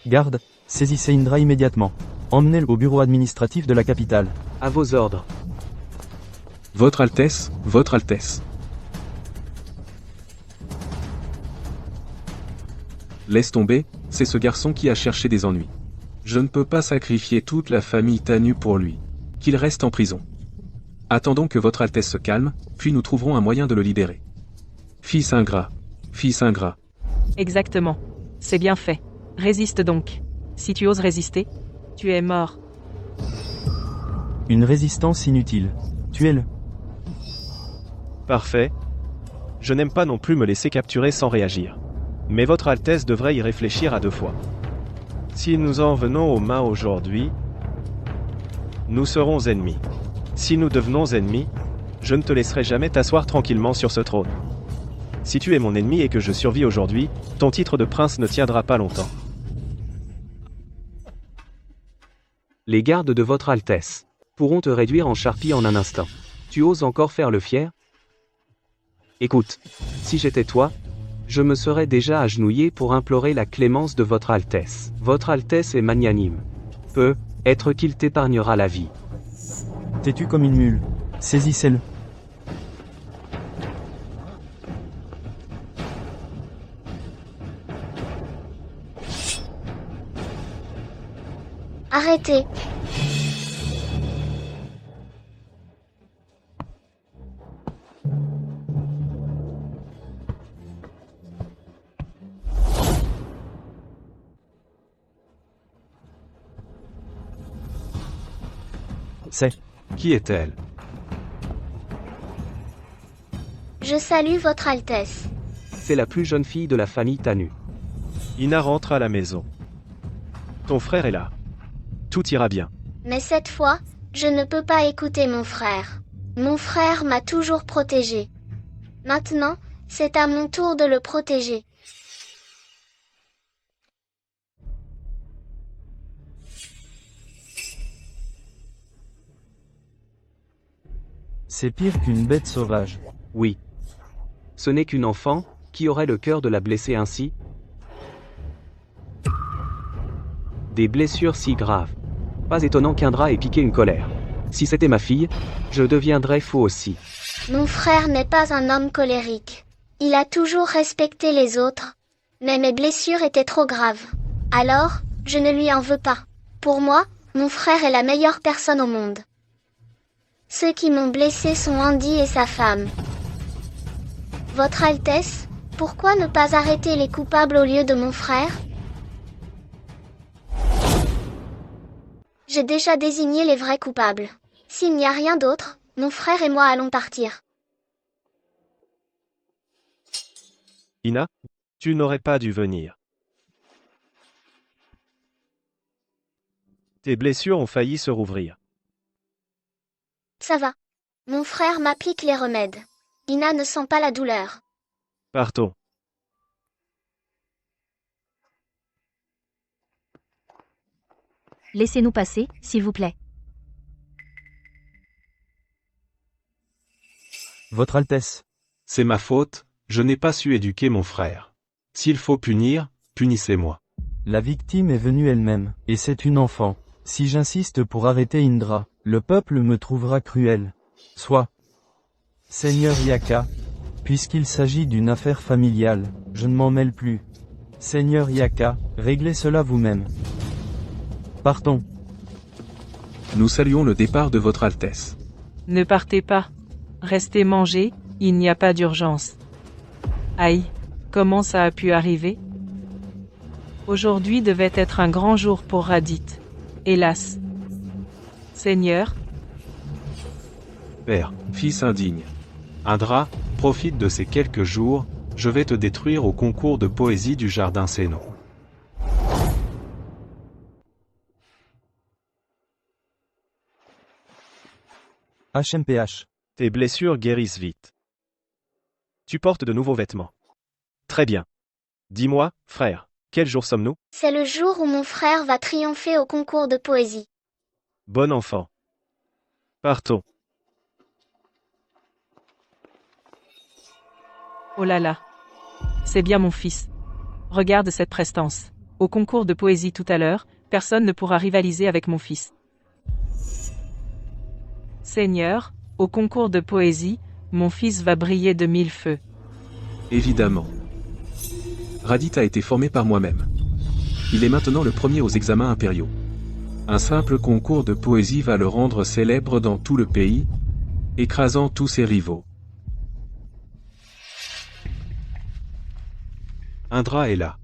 Garde, saisissez Indra immédiatement. Emmenez-le au bureau administratif de la capitale. À vos ordres. Votre Altesse, votre Altesse. Laisse tomber, c'est ce garçon qui a cherché des ennuis. Je ne peux pas sacrifier toute la famille Tanu pour lui. Qu'il reste en prison. Attendons que votre Altesse se calme, puis nous trouverons un moyen de le libérer. Fils ingrat. Fils ingrat. Exactement. C'est bien fait. Résiste donc. Si tu oses résister, tu es mort. Une résistance inutile. Tuez-le. Parfait. Je n'aime pas non plus me laisser capturer sans réagir. Mais votre Altesse devrait y réfléchir à 2 fois. Si nous en venons aux mains aujourd'hui, nous serons ennemis. Si nous devenons ennemis, je ne te laisserai jamais t'asseoir tranquillement sur ce trône. Si tu es mon ennemi et que je survis aujourd'hui, ton titre de prince ne tiendra pas longtemps. Les gardes de votre Altesse pourront te réduire en charpie en un instant. Tu oses encore faire le fier? Écoute, si j'étais toi, je me serais déjà agenouillé pour implorer la clémence de votre Altesse. Votre Altesse est magnanime. Peut-être qu'il t'épargnera la vie. Têtu comme une mule. Saisissez-le. Arrêtez. C'est. Qui est-elle? Je salue votre Altesse. C'est la plus jeune fille de la famille Tanu. Ina rentre à la maison. Ton frère est là. Tout ira bien. Mais cette fois, je ne peux pas écouter mon frère. Mon frère m'a toujours protégé. Maintenant, c'est à mon tour de le protéger. C'est pire qu'une bête sauvage. Oui. Ce n'est qu'une enfant, qui aurait le cœur de la blesser ainsi? Des blessures si graves. Pas étonnant qu'Indra ait piqué une colère. Si c'était ma fille, je deviendrais fou aussi. Mon frère n'est pas un homme colérique. Il a toujours respecté les autres. Mais mes blessures étaient trop graves. Alors, je ne lui en veux pas. Pour moi, mon frère est la meilleure personne au monde. Ceux qui m'ont blessé sont Andy et sa femme. Votre Altesse, pourquoi ne pas arrêter les coupables au lieu de mon frère? J'ai déjà désigné les vrais coupables. S'il n'y a rien d'autre, mon frère et moi allons partir. Ina, tu n'aurais pas dû venir. Tes blessures ont failli se rouvrir. Ça va. Mon frère m'applique les remèdes. Ina ne sent pas la douleur. Partons. Laissez-nous passer, s'il vous plaît. Votre Altesse. C'est ma faute, je n'ai pas su éduquer mon frère. S'il faut punir, punissez-moi. La victime est venue elle-même, et c'est une enfant. Si j'insiste pour arrêter Indra, le peuple me trouvera cruel. Soit. Seigneur Yaka, puisqu'il s'agit d'une affaire familiale, je ne m'en mêle plus. Seigneur Yaka, réglez cela vous-même. Partons. Nous saluons le départ de votre Altesse. Ne partez pas. Restez manger, il n'y a pas d'urgence. Aïe, comment ça a pu arriver? Aujourd'hui devait être un grand jour pour Radit. Hélas. Seigneur, Père, fils indigne. Indra, profite de ces quelques jours, je vais te détruire au concours de poésie du Jardin Séno. HMPH. Tes blessures guérissent vite. Tu portes de nouveaux vêtements. Très bien. Dis-moi, frère, quel jour sommes-nous? C'est le jour où mon frère va triompher au concours de poésie. Bon enfant. Partons. oh là là. C'est bien mon fils. Regarde cette prestance. Au concours de poésie tout à l'heure, personne ne pourra rivaliser avec mon fils. Seigneur, au concours de poésie, mon fils va briller de mille feux. Évidemment. Radit a été formé par moi-même. Il est maintenant le premier aux examens impériaux. Un simple concours de poésie va le rendre célèbre dans tout le pays, écrasant tous ses rivaux. Indra est là.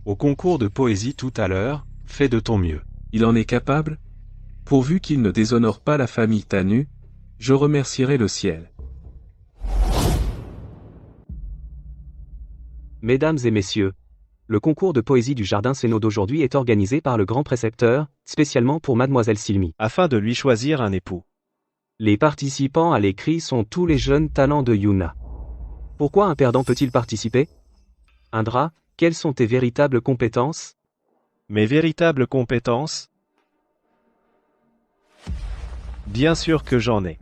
Au concours de poésie tout à l'heure, fais de ton mieux. Il en est capable? Pourvu qu'il ne déshonore pas la famille Tanu, je remercierai le ciel. Mesdames et messieurs, le concours de poésie du Jardin Séno d'aujourd'hui est organisé par le grand précepteur, spécialement pour Mademoiselle Silmi. Afin de lui choisir un époux. Les participants à l'écrit sont tous les jeunes talents de Yuna. Pourquoi un perdant peut-il participer? Indra, quelles sont tes véritables compétences? Mes véritables compétences? Bien sûr que j'en ai.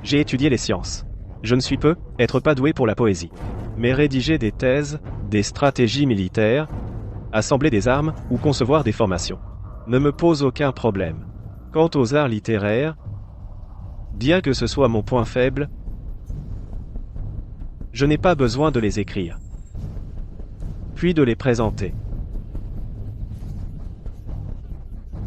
J'ai étudié les sciences. Je ne suis peut-être pas doué pour la poésie. Mais rédiger des thèses, des stratégies militaires, assembler des armes ou concevoir des formations ne me pose aucun problème. Quant aux arts littéraires, bien que ce soit mon point faible, je n'ai pas besoin de les écrire, puis de les présenter.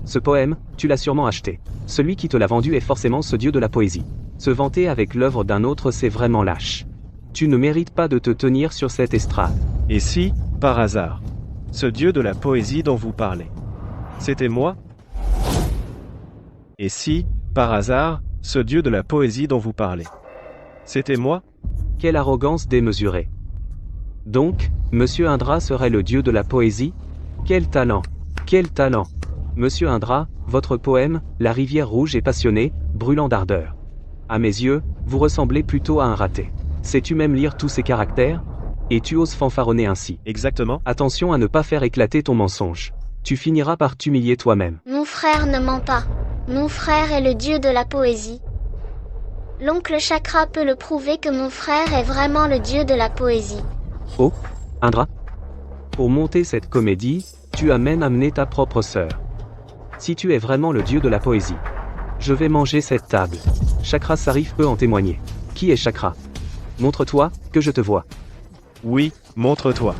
Ce poème, tu l'as sûrement acheté. Celui qui te l'a vendu est forcément ce dieu de la poésie. Se vanter avec l'œuvre d'un autre, c'est vraiment lâche. Tu ne mérites pas de te tenir sur cette estrade. Et si, par hasard, ce dieu de la poésie dont vous parlez, c'était moi? Et si, par hasard, ce dieu de la poésie dont vous parlez, c'était moi? Quelle arrogance démesurée. Donc, Monsieur Indra serait le dieu de la poésie? Quel talent! Quel talent! Monsieur Indra, votre poème, La rivière rouge est passionné, brûlant d'ardeur. À mes yeux, vous ressemblez plutôt à un raté. Sais-tu même lire tous ces caractères? Et tu oses fanfaronner ainsi. Exactement. Attention à ne pas faire éclater ton mensonge. Tu finiras par t'humilier toi-même. Mon frère ne ment pas. Mon frère est le dieu de la poésie. L'oncle Chakra peut le prouver que mon frère est vraiment le dieu de la poésie. Oh, Indra. Pour monter cette comédie, tu as même amené ta propre sœur. Si tu es vraiment le dieu de la poésie, je vais manger cette table. Chakra Sarif peut en témoigner. Qui est Chakra? Montre-toi, que je te vois. Oui, montre-toi.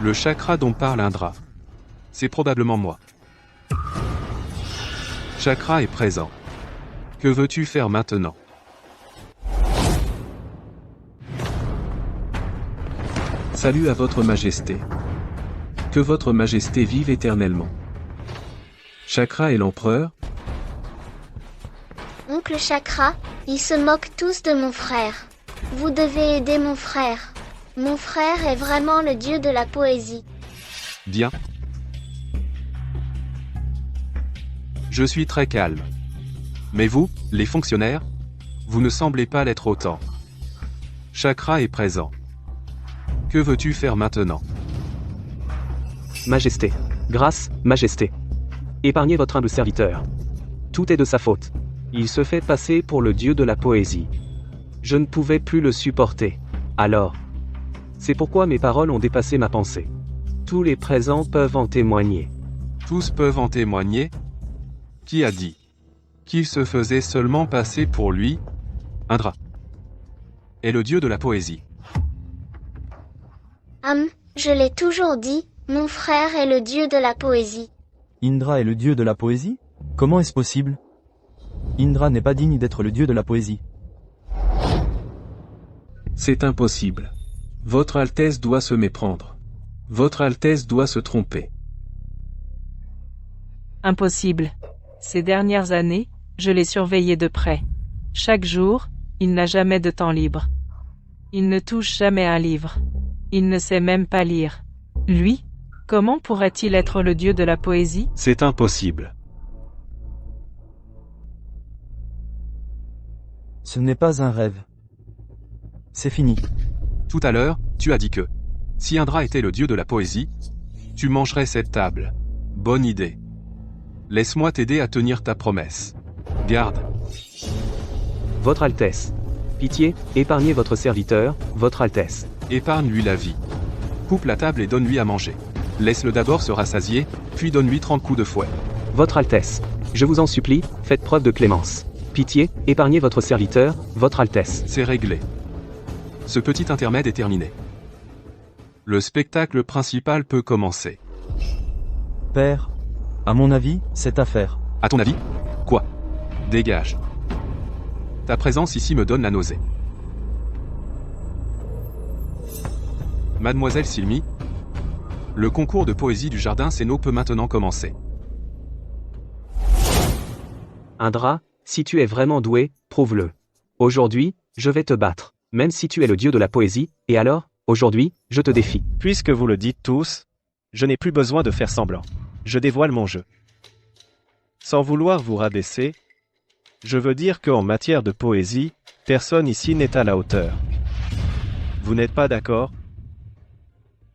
Le chakra dont parle Indra. C'est probablement moi. Chakra est présent. Que veux-tu faire maintenant? Salut à votre majesté. Que votre majesté vive éternellement. Chakra est l'empereur? Oncle Chakra, ils se moquent tous de mon frère. Vous devez aider mon frère. Mon frère est vraiment le dieu de la poésie. Bien. Je suis très calme. Mais vous, les fonctionnaires, vous ne semblez pas l'être autant. Chakra est présent. Que veux-tu faire maintenant? Majesté. Grâce, Majesté. Épargnez votre humble serviteur. Tout est de sa faute. Il se fait passer pour le dieu de la poésie. Je ne pouvais plus le supporter. Alors. C'est pourquoi mes paroles ont dépassé ma pensée. Tous les présents peuvent en témoigner. Tous peuvent en témoigner? Qui a dit qu'il se faisait seulement passer pour lui? Indra est le dieu de la poésie. Je l'ai toujours dit, mon frère est le dieu de la poésie. Indra est le dieu de la poésie? Comment est-ce possible? Indra n'est pas digne d'être le dieu de la poésie. C'est impossible. Votre Altesse doit se méprendre. Votre Altesse doit se tromper. Impossible. Ces dernières années, je l'ai surveillé de près. Chaque jour, il n'a jamais de temps libre. Il ne touche jamais un livre. Il ne sait même pas lire. Lui, comment pourrait-il être le dieu de la poésie? C'est impossible. Ce n'est pas un rêve. C'est fini. Tout à l'heure, tu as dit que, si Indra était le dieu de la poésie, tu mangerais cette table. Bonne idée. Laisse-moi t'aider à tenir ta promesse. Garde. Votre Altesse. Pitié, épargnez votre serviteur, Votre Altesse. Épargne-lui la vie. Coupe la table et donne-lui à manger. Laisse-le d'abord se rassasier, puis donne-lui 30 coups de fouet. Votre Altesse. Je vous en supplie, faites preuve de clémence. Pitié, épargnez votre serviteur, Votre Altesse. C'est réglé. Ce petit intermède est terminé. Le spectacle principal peut commencer. Père, à mon avis, cette affaire. À ton avis? Quoi? Dégage. Ta présence ici me donne la nausée. Mademoiselle Silmi, le concours de poésie du Jardin Séno peut maintenant commencer. Indra, si tu es vraiment doué, prouve-le. Aujourd'hui, je vais te battre, même si tu es le dieu de la poésie, et alors, aujourd'hui, je te défie. Puisque vous le dites tous, je n'ai plus besoin de faire semblant. Je dévoile mon jeu. Sans vouloir vous rabaisser, je veux dire qu'en matière de poésie, personne ici n'est à la hauteur. Vous n'êtes pas d'accord?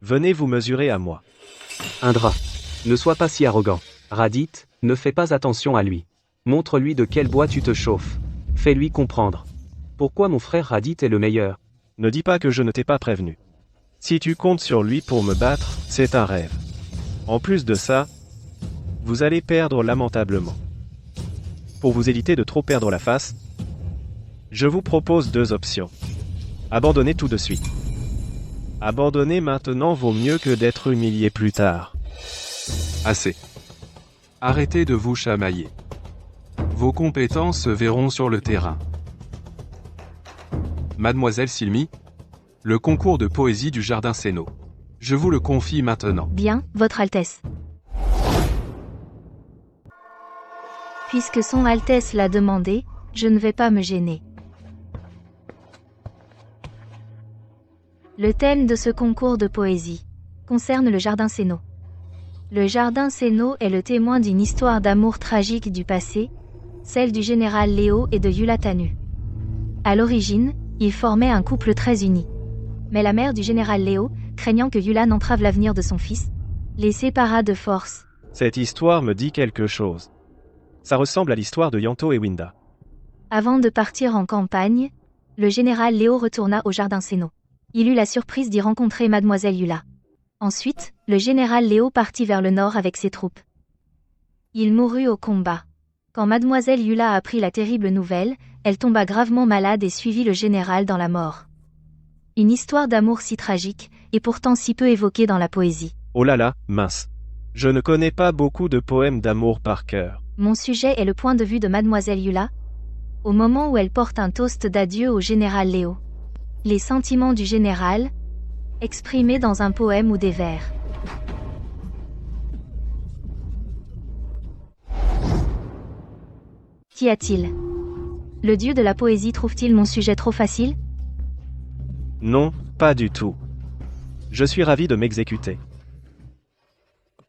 Venez vous mesurer à moi. Indra, ne sois pas si arrogant. Radit, ne fais pas attention à lui. Montre-lui de quel bois tu te chauffes. Fais-lui comprendre. Pourquoi mon frère Radit est le meilleur? Ne dis pas que je ne t'ai pas prévenu. Si tu comptes sur lui pour me battre, c'est un rêve. En plus de ça, vous allez perdre lamentablement. Pour vous éviter de trop perdre la face, je vous propose 2 options. Abandonnez tout de suite. Abandonner maintenant vaut mieux que d'être humilié plus tard. Assez. Arrêtez de vous chamailler. Vos compétences se verront sur le terrain. Mademoiselle Silmi, le concours de poésie du Jardin Séno. Je vous le confie maintenant. Bien, Votre Altesse. Puisque Son Altesse l'a demandé, je ne vais pas me gêner. Le thème de ce concours de poésie concerne le Jardin Séno. Le Jardin Séno est le témoin d'une histoire d'amour tragique du passé, celle du général Léo et de Yula Tanu. À l'origine, ils formaient un couple très uni. Mais la mère du général Léo, craignant que Yula n'entrave l'avenir de son fils, les sépara de force. Cette histoire me dit quelque chose. Ça ressemble à l'histoire de Yanto et Winda. Avant de partir en campagne, le général Léo retourna au jardin Sénot. Il eut la surprise d'y rencontrer mademoiselle Yula. Ensuite, le général Léo partit vers le nord avec ses troupes. Il mourut au combat. Quand mademoiselle Yula apprit la terrible nouvelle, elle tomba gravement malade et suivit le général dans la mort. Une histoire d'amour si tragique, et pourtant si peu évoquée dans la poésie. Oh là là, mince. Je ne connais pas beaucoup de poèmes d'amour par cœur. Mon sujet est le point de vue de mademoiselle Yula, au moment où elle porte un toast d'adieu au général Léo. Les sentiments du général, exprimés dans un poème ou des vers. Qu'y a-t-il? Le dieu de la poésie trouve-t-il mon sujet trop facile? Non, pas du tout. Je suis ravi de m'exécuter.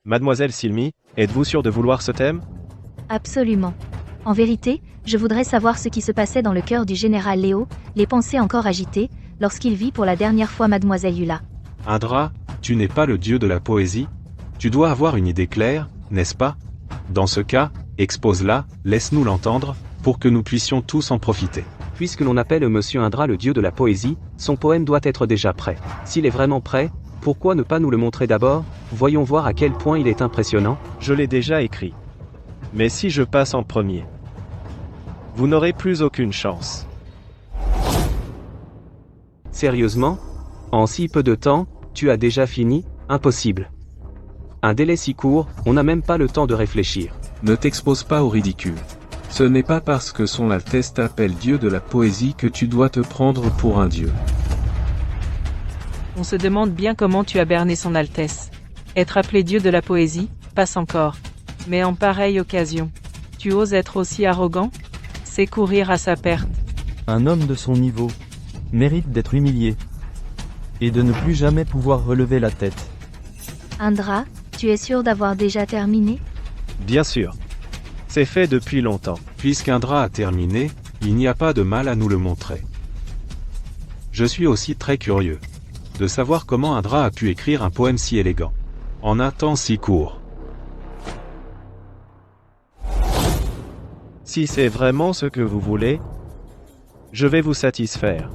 Mademoiselle Silmi, êtes-vous sûre de vouloir ce thème? Absolument. En vérité, je voudrais savoir ce qui se passait dans le cœur du général Léo, les pensées encore agitées, lorsqu'il vit pour la dernière fois mademoiselle Yula. Indra, tu n'es pas le dieu de la poésie? Tu dois avoir une idée claire, n'est-ce pas? Dans ce cas, expose-la, laisse-nous l'entendre, pour que nous puissions tous en profiter. Puisque l'on appelle Monsieur Indra le dieu de la poésie, son poème doit être déjà prêt. S'il est vraiment prêt, pourquoi ne pas nous le montrer d'abord? Voyons voir à quel point il est impressionnant. Je l'ai déjà écrit. Mais si je passe en premier, vous n'aurez plus aucune chance. Sérieusement? En si peu de temps, tu as déjà fini? Impossible. Un délai si court, on n'a même pas le temps de réfléchir. Ne t'expose pas au ridicule. Ce n'est pas parce que son Altesse t'appelle dieu de la poésie que tu dois te prendre pour un dieu. On se demande bien comment tu as berné son Altesse. Être appelé dieu de la poésie, passe encore. Mais en pareille occasion, tu oses être aussi arrogant? C'est courir à sa perte. Un homme de son niveau mérite d'être humilié et de ne plus jamais pouvoir relever la tête. Indra, tu es sûr d'avoir déjà terminé? Bien sûr. C'est fait depuis longtemps. Puisqu'Indra a terminé, il n'y a pas de mal à nous le montrer. Je suis aussi très curieux de savoir comment Indra a pu écrire un poème si élégant, en un temps si court. Si c'est vraiment ce que vous voulez, je vais vous satisfaire.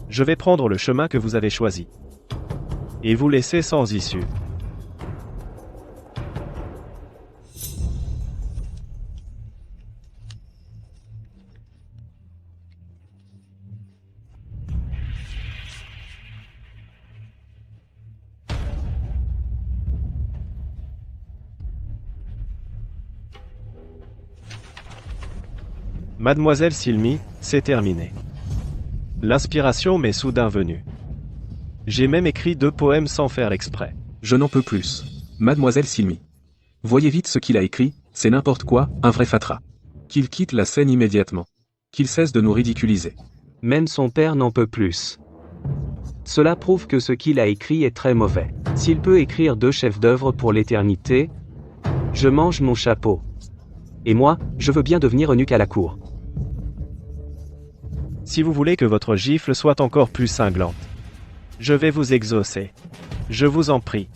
Je vais prendre le chemin que vous avez choisi et vous laisser sans issue. Mademoiselle Silmi, c'est terminé. L'inspiration m'est soudain venue. J'ai même écrit 2 poèmes sans faire exprès. Je n'en peux plus. Mademoiselle Silmi. Voyez vite ce qu'il a écrit, c'est n'importe quoi, un vrai fatras. Qu'il quitte la scène immédiatement. Qu'il cesse de nous ridiculiser. Même son père n'en peut plus. Cela prouve que ce qu'il a écrit est très mauvais. S'il peut écrire 2 chefs-d'œuvre pour l'éternité, je mange mon chapeau. Et moi, je veux bien devenir eunuque à la cour. Si vous voulez que votre gifle soit encore plus cinglante, je vais vous exaucer. Je vous en prie.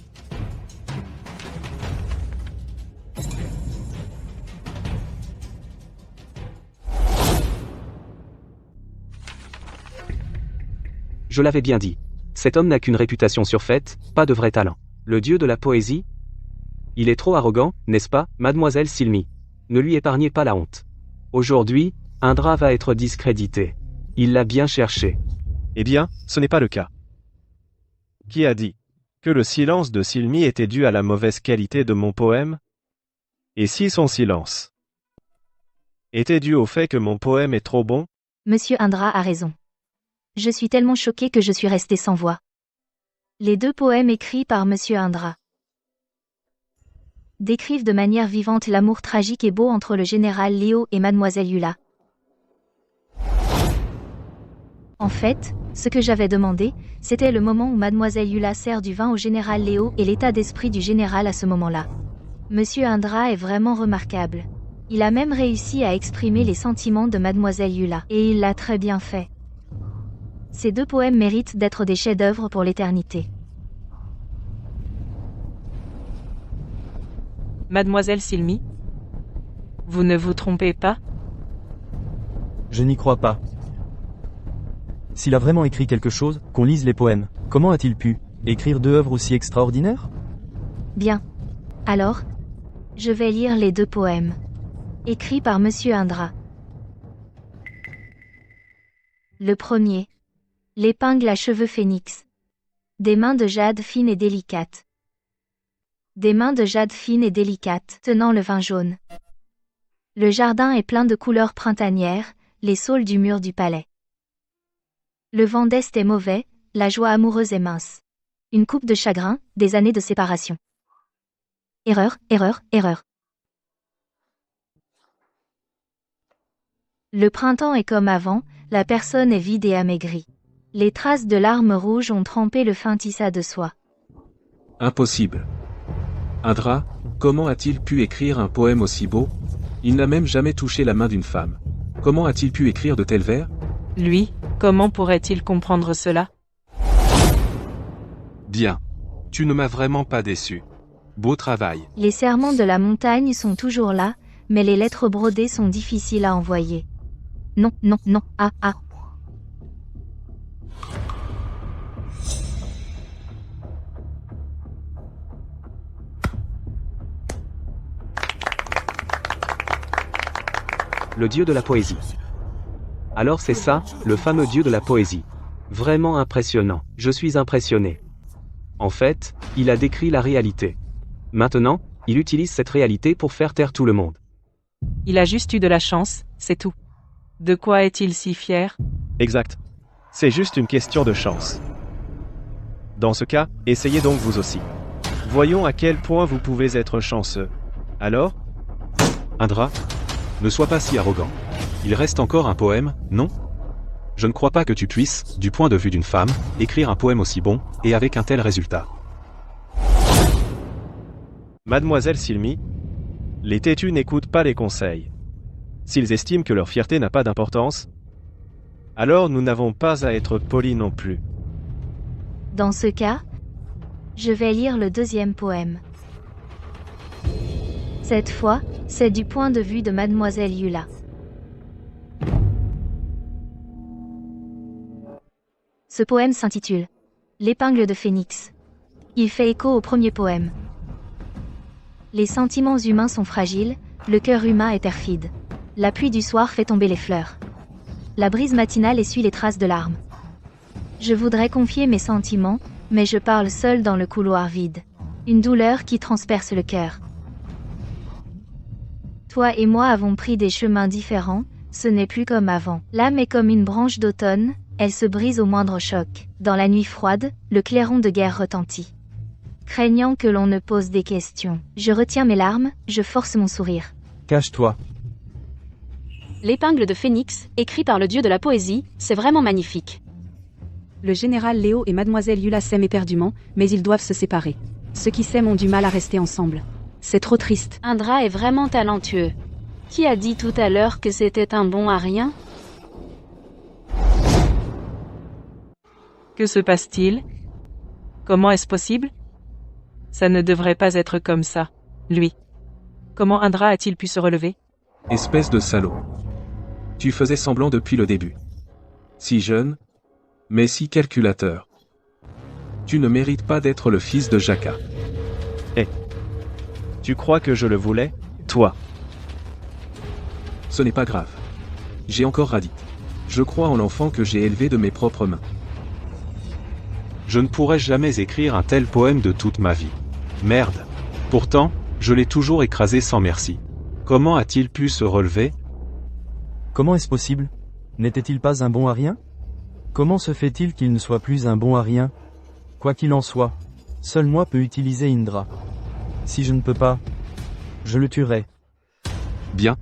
Je l'avais bien dit. Cet homme n'a qu'une réputation surfaite, pas de vrai talent. Le dieu de la poésie? Il est trop arrogant, n'est-ce pas, mademoiselle Silmi? Ne lui épargnez pas la honte. Aujourd'hui, Indra va être discrédité. Il l'a bien cherché. Eh bien, ce n'est pas le cas. Qui a dit que le silence de Silmi était dû à la mauvaise qualité de mon poème? Et si son silence était dû au fait que mon poème est trop bon? Monsieur Indra a raison. Je suis tellement choquée que je suis restée sans voix. Les 2 poèmes écrits par Monsieur Indra décrivent de manière vivante l'amour tragique et beau entre le général Léo et mademoiselle Yula. En fait, ce que j'avais demandé, c'était le moment où mademoiselle Yula sert du vin au général Léo et l'état d'esprit du général à ce moment-là. Monsieur Indra est vraiment remarquable. Il a même réussi à exprimer les sentiments de mademoiselle Yula, et il l'a très bien fait. Ces 2 poèmes méritent d'être des chefs-d'œuvre pour l'éternité. Mademoiselle Silmi? Vous ne vous trompez pas? Je n'y crois pas. S'il a vraiment écrit quelque chose, qu'on lise les poèmes. Comment a-t-il pu écrire 2 œuvres aussi extraordinaires? Bien. Alors, je vais lire les 2 poèmes. Écrits par Monsieur Indra. Le premier. L'épingle à cheveux phénix. Des mains de jade fine et délicate. Des mains de jade fine et délicate, tenant le vin jaune. Le jardin est plein de couleurs printanières, les saules du mur du palais. Le vent d'Est est mauvais, la joie amoureuse est mince. Une coupe de chagrin, des années de séparation. Erreur, erreur, erreur. Le printemps est comme avant, la personne est vide et amaigrie. Les traces de larmes rouges ont trempé le fin tissat de soie. Impossible. Indra, comment a-t-il pu écrire un poème aussi beau? Il n'a même jamais touché la main d'une femme. Comment a-t-il pu écrire de tels vers? Lui, comment pourrait-il comprendre cela? Bien. Tu ne m'as vraiment pas déçu. Beau travail. Les serments de la montagne sont toujours là, mais les lettres brodées sont difficiles à envoyer. Non, non, non, ah, ah. Le dieu de la poésie. Alors c'est ça, le fameux dieu de la poésie. Vraiment impressionnant. Je suis impressionné. En fait, il a décrit la réalité. Maintenant, il utilise cette réalité pour faire taire tout le monde. Il a juste eu de la chance, c'est tout. De quoi est-il si fier? Exact. C'est juste une question de chance. Dans ce cas, essayez donc vous aussi. Voyons à quel point vous pouvez être chanceux. Alors? Indra, ne sois pas si arrogant. Il reste encore un poème, non? Je ne crois pas que tu puisses, du point de vue d'une femme, écrire un poème aussi bon, et avec un tel résultat. Mademoiselle Silmi, les têtus n'écoutent pas les conseils. S'ils estiment que leur fierté n'a pas d'importance, alors nous n'avons pas à être polis non plus. Dans ce cas, je vais lire le 2e poème. Cette fois, c'est du point de vue de Mademoiselle Yula. Ce poème s'intitule « L'épingle de Phénix ». Il fait écho au premier poème. Les sentiments humains sont fragiles, le cœur humain est perfide. La pluie du soir fait tomber les fleurs. La brise matinale essuie les traces de larmes. Je voudrais confier mes sentiments, mais je parle seul dans le couloir vide. Une douleur qui transperce le cœur. Toi et moi avons pris des chemins différents, ce n'est plus comme avant. L'âme est comme une branche d'automne, elle se brise au moindre choc. Dans la nuit froide, le clairon de guerre retentit. Craignant que l'on ne pose des questions, je retiens mes larmes, je force mon sourire. Cache-toi. L'épingle de Phénix, écrit par le dieu de la poésie, c'est vraiment magnifique. Le général Léo et Mademoiselle Yula s'aiment éperdument, mais ils doivent se séparer. Ceux qui s'aiment ont du mal à rester ensemble. C'est trop triste. Indra est vraiment talentueux. Qui a dit tout à l'heure que c'était un bon à rien? Que se passe-t-il? Comment est-ce possible? Ça ne devrait pas être comme ça. Lui. Comment Indra a-t-il pu se relever? Espèce de salaud. Tu faisais semblant depuis le début. Si jeune, mais si calculateur. Tu ne mérites pas d'être le fils de Jaka. Tu crois que je le voulais, toi? Ce n'est pas grave. J'ai encore Radit. Je crois en l'enfant que j'ai élevé de mes propres mains. Je ne pourrais jamais écrire un tel poème de toute ma vie. Merde. Pourtant, je l'ai toujours écrasé sans merci. Comment a-t-il pu se relever? Comment est-ce possible? N'était-il pas un bon à rien? Comment se fait-il qu'il ne soit plus un bon à rien? Quoi qu'il en soit, seul moi peux utiliser Indra. Si je ne peux pas, je le tuerai. Bien.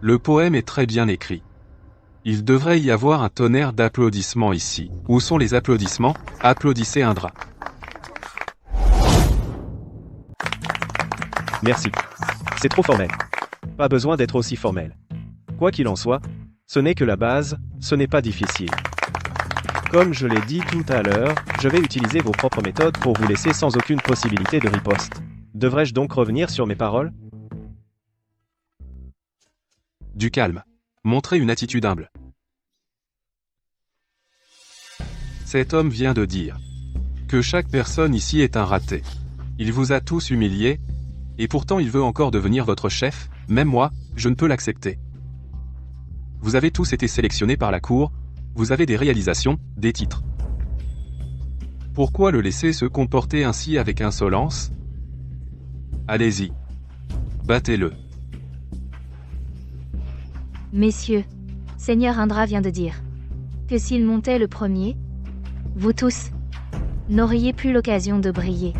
Le poème est très bien écrit. Il devrait y avoir un tonnerre d'applaudissements ici. Où sont les applaudissements? Applaudissez Indra. Merci. C'est trop formel. Pas besoin d'être aussi formel. Quoi qu'il en soit, ce n'est que la base, ce n'est pas difficile. Comme je l'ai dit tout à l'heure, je vais utiliser vos propres méthodes pour vous laisser sans aucune possibilité de riposte. Devrais-je donc revenir sur mes paroles? Du calme. Montrez une attitude humble. Cet homme vient de dire que chaque personne ici est un raté. Il vous a tous humiliés, et pourtant il veut encore devenir votre chef, même moi, je ne peux l'accepter. Vous avez tous été sélectionnés par la cour, vous avez des réalisations, des titres. Pourquoi le laisser se comporter ainsi avec insolence? Allez-y. Battez-le. Messieurs, Seigneur Indra vient de dire que s'il montait le premier, vous tous n'auriez plus l'occasion de briller.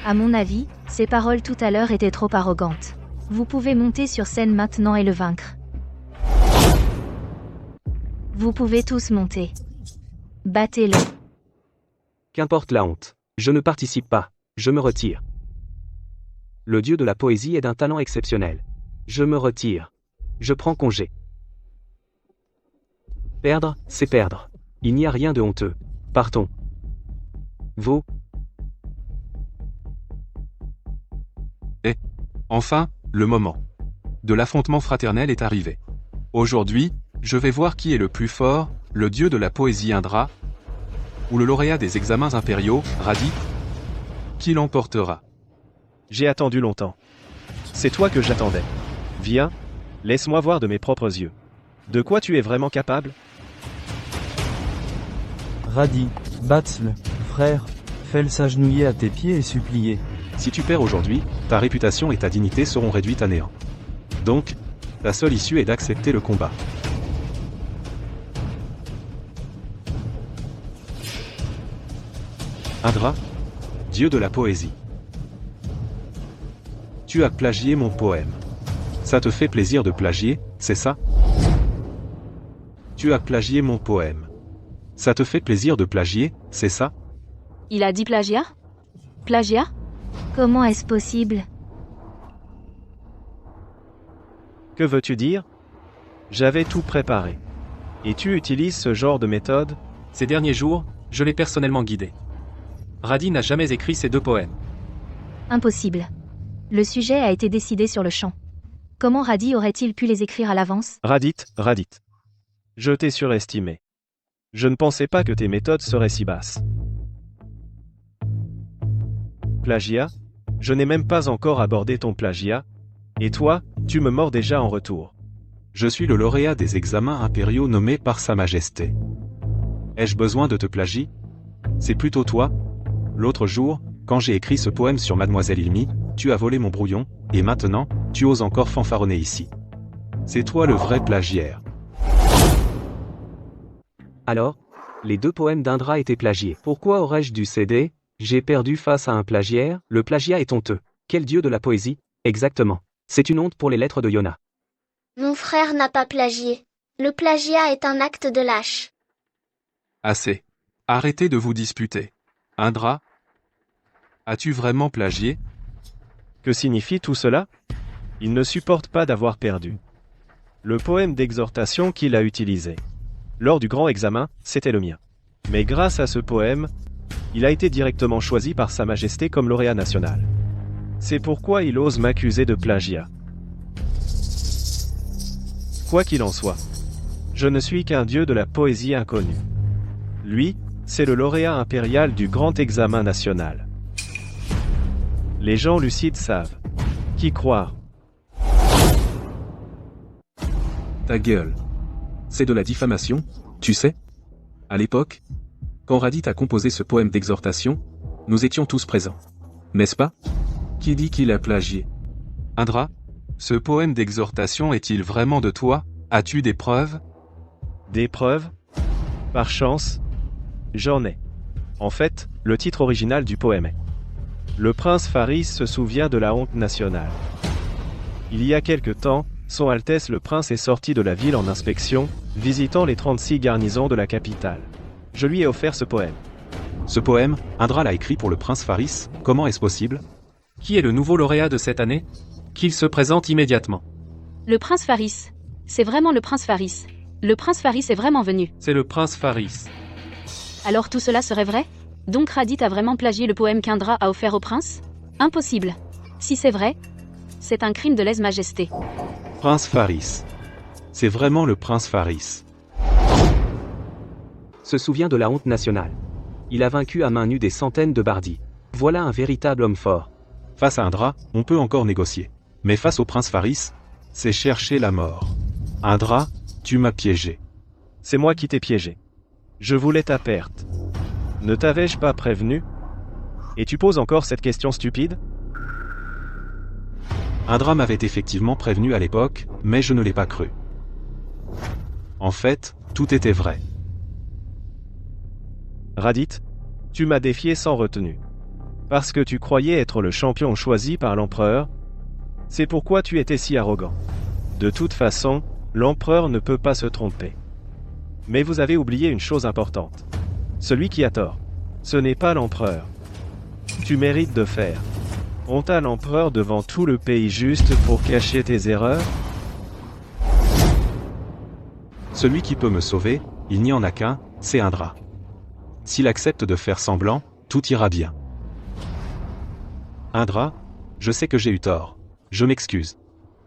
À mon avis, ces paroles tout à l'heure étaient trop arrogantes. Vous pouvez monter sur scène maintenant et le vaincre. Vous pouvez tous monter. Battez-le. Qu'importe la honte. Je ne participe pas. Je me retire. Le dieu de la poésie est d'un talent exceptionnel. Je me retire. Je prends congé. Perdre, c'est perdre. Il n'y a rien de honteux. Partons. Vous. Enfin, le moment de l'affrontement fraternel est arrivé. Aujourd'hui, je vais voir qui est le plus fort, le dieu de la poésie Indra, ou le lauréat des examens impériaux, Radith. Qui l'emportera? J'ai attendu longtemps. C'est toi que j'attendais. Viens, laisse-moi voir de mes propres yeux. De quoi tu es vraiment capable? Radith, batte-le, frère, fais-le s'agenouiller à tes pieds et supplier. Si tu perds aujourd'hui, ta réputation et ta dignité seront réduites à néant. Donc, la seule issue est d'accepter le combat. Indra, dieu de la poésie. Tu as plagié mon poème. Ça te fait plaisir de plagier, c'est ça? Tu as plagié mon poème. Ça te fait plaisir de plagier, c'est ça? Il a dit plagiat? Plagiat? Comment est-ce possible? Que veux-tu dire? J'avais tout préparé. Et tu utilises ce genre de méthode? Ces derniers jours, je l'ai personnellement guidé. Radith n'a jamais écrit ces 2 poèmes. Impossible. Le sujet a été décidé sur le champ. Comment Radith aurait-il pu les écrire à l'avance? Radith. Je t'ai surestimé. Je ne pensais pas que tes méthodes seraient si basses. Plagiat? Je n'ai même pas encore abordé ton plagiat. Et toi, tu me mords déjà en retour. Je suis le lauréat des examens impériaux nommé par Sa Majesté. Ai-je besoin de te plagier? C'est plutôt toi. L'autre jour, quand j'ai écrit ce poème sur Mademoiselle Ilmi, tu as volé mon brouillon, et maintenant, tu oses encore fanfaronner ici. C'est toi le vrai plagiaire. Alors, les 2 poèmes d'Indra étaient plagiés. Pourquoi aurais-je dû céder? J'ai perdu face à un plagiaire. Le plagiat est honteux. Quel dieu de la poésie? Exactement. C'est une honte pour les lettres de Yona. Mon frère n'a pas plagié. Le plagiat est un acte de lâche. Assez. Arrêtez de vous disputer. Indra, as-tu vraiment plagié? Que signifie tout cela? Il ne supporte pas d'avoir perdu. Le poème d'exhortation qu'il a utilisé lors du grand examen, c'était le mien. Mais grâce à ce poème, il a été directement choisi par Sa Majesté comme lauréat national. C'est pourquoi il ose m'accuser de plagiat. Quoi qu'il en soit, je ne suis qu'un dieu de la poésie inconnue. Lui, c'est le lauréat impérial du grand examen national. Les gens lucides savent. Qui croire? Ta gueule. C'est de la diffamation, tu sais? À l'époque, quand Radith a composé ce poème d'exhortation, nous étions tous présents. N'est-ce pas? Qui dit qu'il a plagié? Indra, ce poème d'exhortation est-il vraiment de toi? As-tu des preuves? Des preuves? Par chance, j'en ai. En fait, le titre original du poème est Le prince Faris se souvient de la honte nationale. Il y a quelque temps, Son Altesse le Prince est sorti de la ville en inspection, visitant les 36 garnisons de la capitale. Je lui ai offert ce poème. Ce poème, Indra l'a écrit pour le prince Faris, comment est-ce possible? Qui est le nouveau lauréat de cette année? Qu'il se présente immédiatement. Le prince Faris. C'est vraiment le prince Faris. Le prince Faris est vraiment venu. C'est le prince Faris. Alors tout cela serait vrai? Donc Radith a vraiment plagié le poème qu'Indra a offert au prince? Impossible. Si c'est vrai, c'est un crime de lèse-majesté. Prince Faris. C'est vraiment le prince Faris. Se souvient de la honte nationale. Il a vaincu à main nue des centaines de bardis. Voilà un véritable homme fort. Face à Indra, on peut encore négocier. Mais face au prince Faris, c'est chercher la mort. Indra, tu m'as piégé. C'est moi qui t'ai piégé. Je voulais ta perte. Ne t'avais-je pas prévenu? Et tu poses encore cette question stupide? Indra m'avait effectivement prévenu à l'époque, mais je ne l'ai pas cru. En fait, tout était vrai. Raditz, tu m'as défié sans retenue. Parce que tu croyais être le champion choisi par l'empereur, c'est pourquoi tu étais si arrogant. De toute façon, l'empereur ne peut pas se tromper. Mais vous avez oublié une chose importante. Celui qui a tort, ce n'est pas l'empereur. Tu mérites de faire honte à l'empereur devant tout le pays juste pour cacher tes erreurs? Celui qui peut me sauver, il n'y en a qu'un, c'est Indra. S'il accepte de faire semblant, tout ira bien. Indra, je sais que j'ai eu tort. Je m'excuse.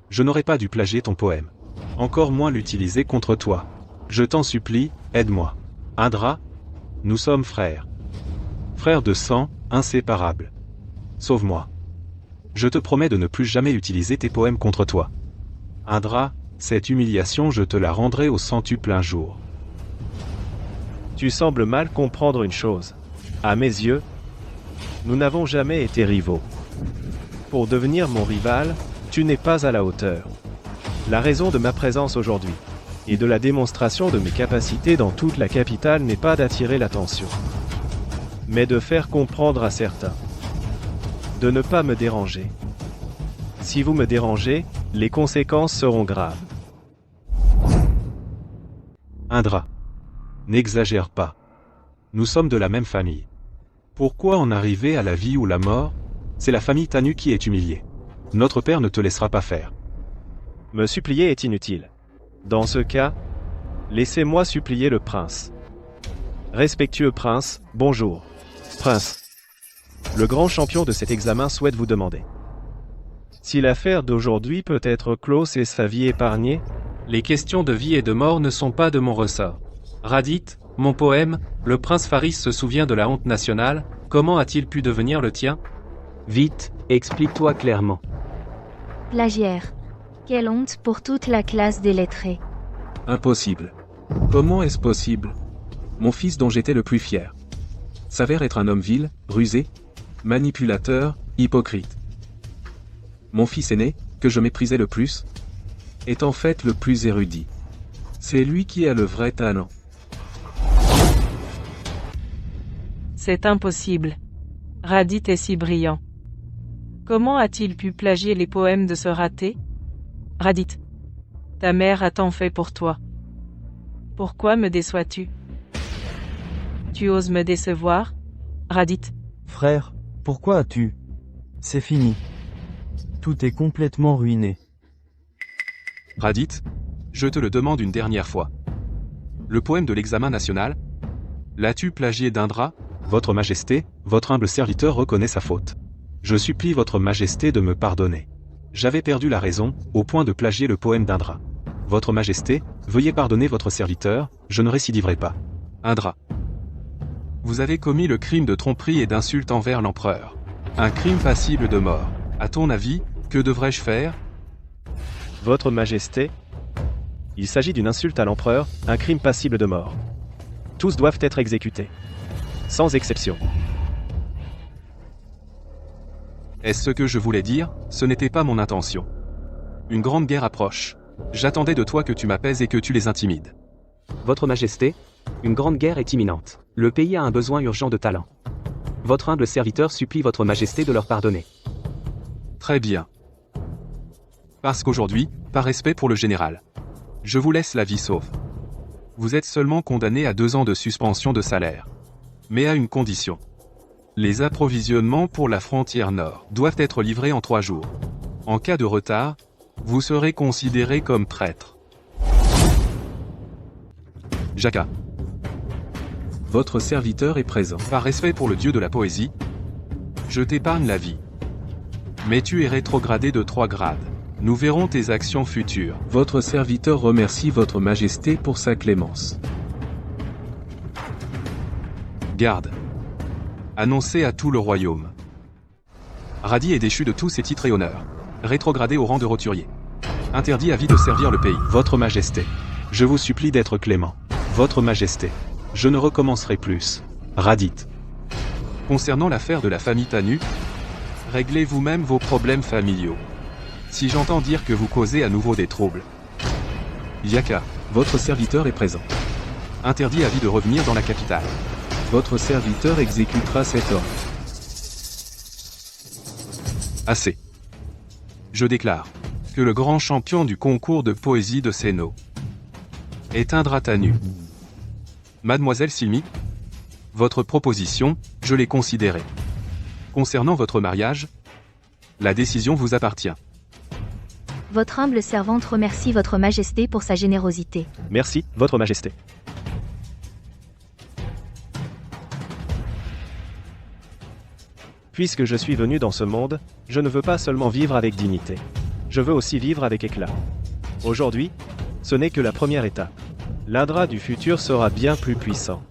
Je n'aurais pas dû plagier ton poème. Encore moins l'utiliser contre toi. Je t'en supplie, aide-moi. Indra, nous sommes frères. Frères de sang, inséparables. Sauve-moi. Je te promets de ne plus jamais utiliser tes poèmes contre toi. Indra, cette humiliation je te la rendrai au centuple un jour. Tu sembles mal comprendre une chose. À mes yeux, nous n'avons jamais été rivaux. Pour devenir mon rival, tu n'es pas à la hauteur. La raison de ma présence aujourd'hui, et de la démonstration de mes capacités dans toute la capitale n'est pas d'attirer l'attention, mais de faire comprendre à certains de ne pas me déranger. Si vous me dérangez, les conséquences seront graves. Indra, n'exagère pas. Nous sommes de la même famille. Pourquoi en arriver à la vie ou la mort? C'est la famille Tanu qui est humiliée. Notre père ne te laissera pas faire. Me supplier est inutile. Dans ce cas, laissez-moi supplier le prince. Respectueux prince, bonjour. Prince. Le grand champion de cet examen souhaite vous demander si l'affaire d'aujourd'hui peut être close et sa vie épargnée. Les questions de vie et de mort ne sont pas de mon ressort. Raditz, mon poème, le prince Faris se souvient de la honte nationale, comment a-t-il pu devenir le tien? Vite, explique-toi clairement. Plagiaire. Quelle honte pour toute la classe des lettrés. Impossible. Comment est-ce possible? Mon fils dont j'étais le plus fier s'avère être un homme vil, rusé, manipulateur, hypocrite. Mon fils aîné, que je méprisais le plus, est en fait le plus érudit. C'est lui qui a le vrai talent. C'est impossible. Raditz est si brillant. Comment a-t-il pu plagier les poèmes de ce raté? Raditz, ta mère a tant fait pour toi. Pourquoi me déçois-tu? Tu oses me décevoir, Raditz? Frère, pourquoi as-tu? C'est fini. Tout est complètement ruiné. Raditz, je te le demande une dernière fois. Le poème de l'examen national, l'as-tu plagié d'Indra? Votre Majesté, votre humble serviteur reconnaît sa faute. Je supplie votre Majesté de me pardonner. J'avais perdu la raison, au point de plagier le poème d'Indra. Votre Majesté, veuillez pardonner votre serviteur, je ne récidiverai pas. Indra. Vous avez commis le crime de tromperie et d'insulte envers l'empereur. Un crime passible de mort. À ton avis, que devrais-je faire? Votre Majesté, il s'agit d'une insulte à l'empereur, un crime passible de mort. Tous doivent être exécutés. Sans exception. Est-ce ce que je voulais dire? Ce n'était pas mon intention. Une grande guerre approche. J'attendais de toi que tu m'apaises et que tu les intimides. Votre Majesté, une grande guerre est imminente. Le pays a un besoin urgent de talent. Votre humble serviteur supplie votre Majesté de leur pardonner. Très bien. Parce qu'aujourd'hui, par respect pour le général, je vous laisse la vie sauve. Vous êtes seulement condamné à 2 ans de suspension de salaire. Mais à une condition. Les approvisionnements pour la frontière nord doivent être livrés en 3 jours. En cas de retard, vous serez considéré comme traître. Jaka. Votre serviteur est présent. Par respect pour le dieu de la poésie, je t'épargne la vie. Mais tu es rétrogradé de 3 grades. Nous verrons tes actions futures. Votre serviteur remercie votre majesté pour sa clémence. Garde. Annoncez à tout le royaume. Radi est déchu de tous ses titres et honneurs. Rétrogradé au rang de roturier. Interdit à vie de servir le pays. Votre Majesté. Je vous supplie d'être clément. Votre Majesté. Je ne recommencerai plus. Radith. Concernant l'affaire de la famille Tanu, réglez vous-même vos problèmes familiaux. Si j'entends dire que vous causez à nouveau des troubles. Yaka, votre serviteur est présent. Interdit à vie de revenir dans la capitale. Votre serviteur exécutera cet ordre. Assez. Je déclare que le grand champion du concours de poésie de Séno est Indra Tanu. Mademoiselle Silmi, votre proposition, je l'ai considérée. Concernant votre mariage, la décision vous appartient. Votre humble servante remercie votre majesté pour sa générosité. Merci, Votre Majesté. Puisque je suis venu dans ce monde, je ne veux pas seulement vivre avec dignité. Je veux aussi vivre avec éclat. Aujourd'hui, ce n'est que la première étape. L'Indra du futur sera bien plus puissant.